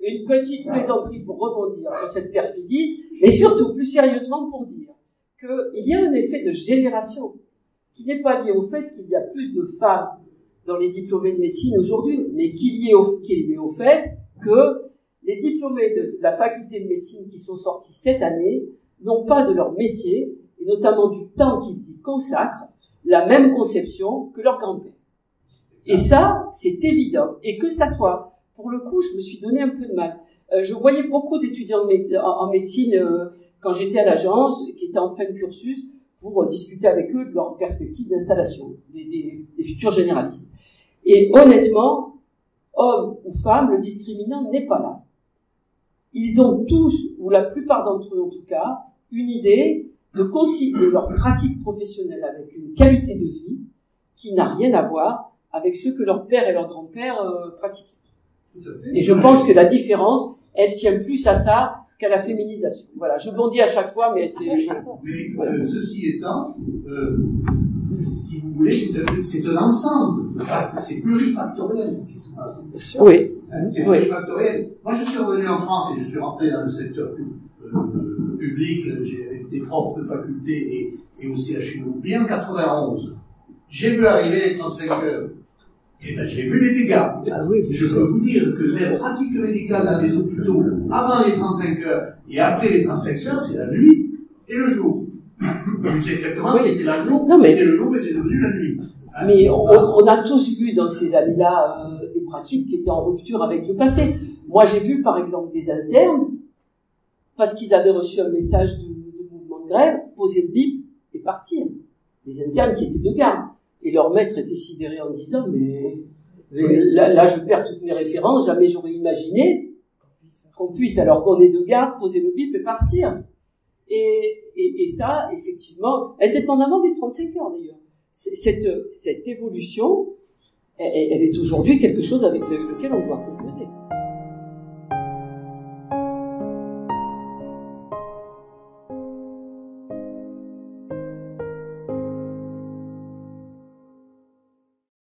une petite plaisanterie pour rebondir sur cette perfidie, et surtout, plus sérieusement, pour dire qu'il y a un effet de génération qui n'est pas lié au fait qu'il y a plus de femmes dans les diplômés de médecine aujourd'hui, mais qui est lié au fait que les diplômés de la faculté de médecine qui sont sortis cette année n'ont pas de leur métier, et notamment du temps qu'ils y consacrent, la même conception que leurs grands-pères. Et ça, c'est évident. Et que ça soit, pour le coup, je me suis donné un peu de mal. Je voyais beaucoup d'étudiants en médecine quand j'étais à l'agence, qui étaient en fin de cursus, pour discuter avec eux de leur perspective d'installation, des futurs généralistes. Et honnêtement, hommes ou femmes, le discriminant n'est pas là. Ils ont tous, ou la plupart d'entre eux en tout cas, une idée de concilier leur pratique professionnelle avec une qualité de vie qui n'a rien à voir avec ce que leur père et leur grand-père pratiquaient. Et je pense que la différence, elle tient plus à ça qu'à la féminisation. Voilà, je bondis à chaque fois, mais c'est... Mais ceci étant, si vous voulez, c'est un ensemble. C'est plurifactoriel ce qui se passe. Oui. C'est plurifactoriel. Moi, je suis revenu en France et je suis rentré dans le secteur public. J'ai été prof de faculté et aussi à Montpellier en 91. J'ai vu arriver les 35 heures. Et ben, j'ai vu les dégâts. Ah oui, je peux vous dire que les pratiques médicales dans les hôpitaux, avant les 35 heures et après les 35 heures, c'est la nuit et le jour. Plus exactement, c'était la nuit, c'était le jour et c'est devenu la nuit. Mais on a tous vu dans ces années-là des pratiques qui étaient en rupture avec le passé. Moi, j'ai vu par exemple des internes, parce qu'ils avaient reçu un message de mouvement de grève, poser le bip et partir. Des internes qui étaient de garde. Et leur maître était sidéré en disant, mais là, je perds toutes mes références, jamais j'aurais imaginé qu'on puisse, alors qu'on est de garde, poser le bip et partir. Et ça, effectivement, indépendamment des 35 heures d'ailleurs, cette évolution, elle est aujourd'hui quelque chose avec lequel on doit composer.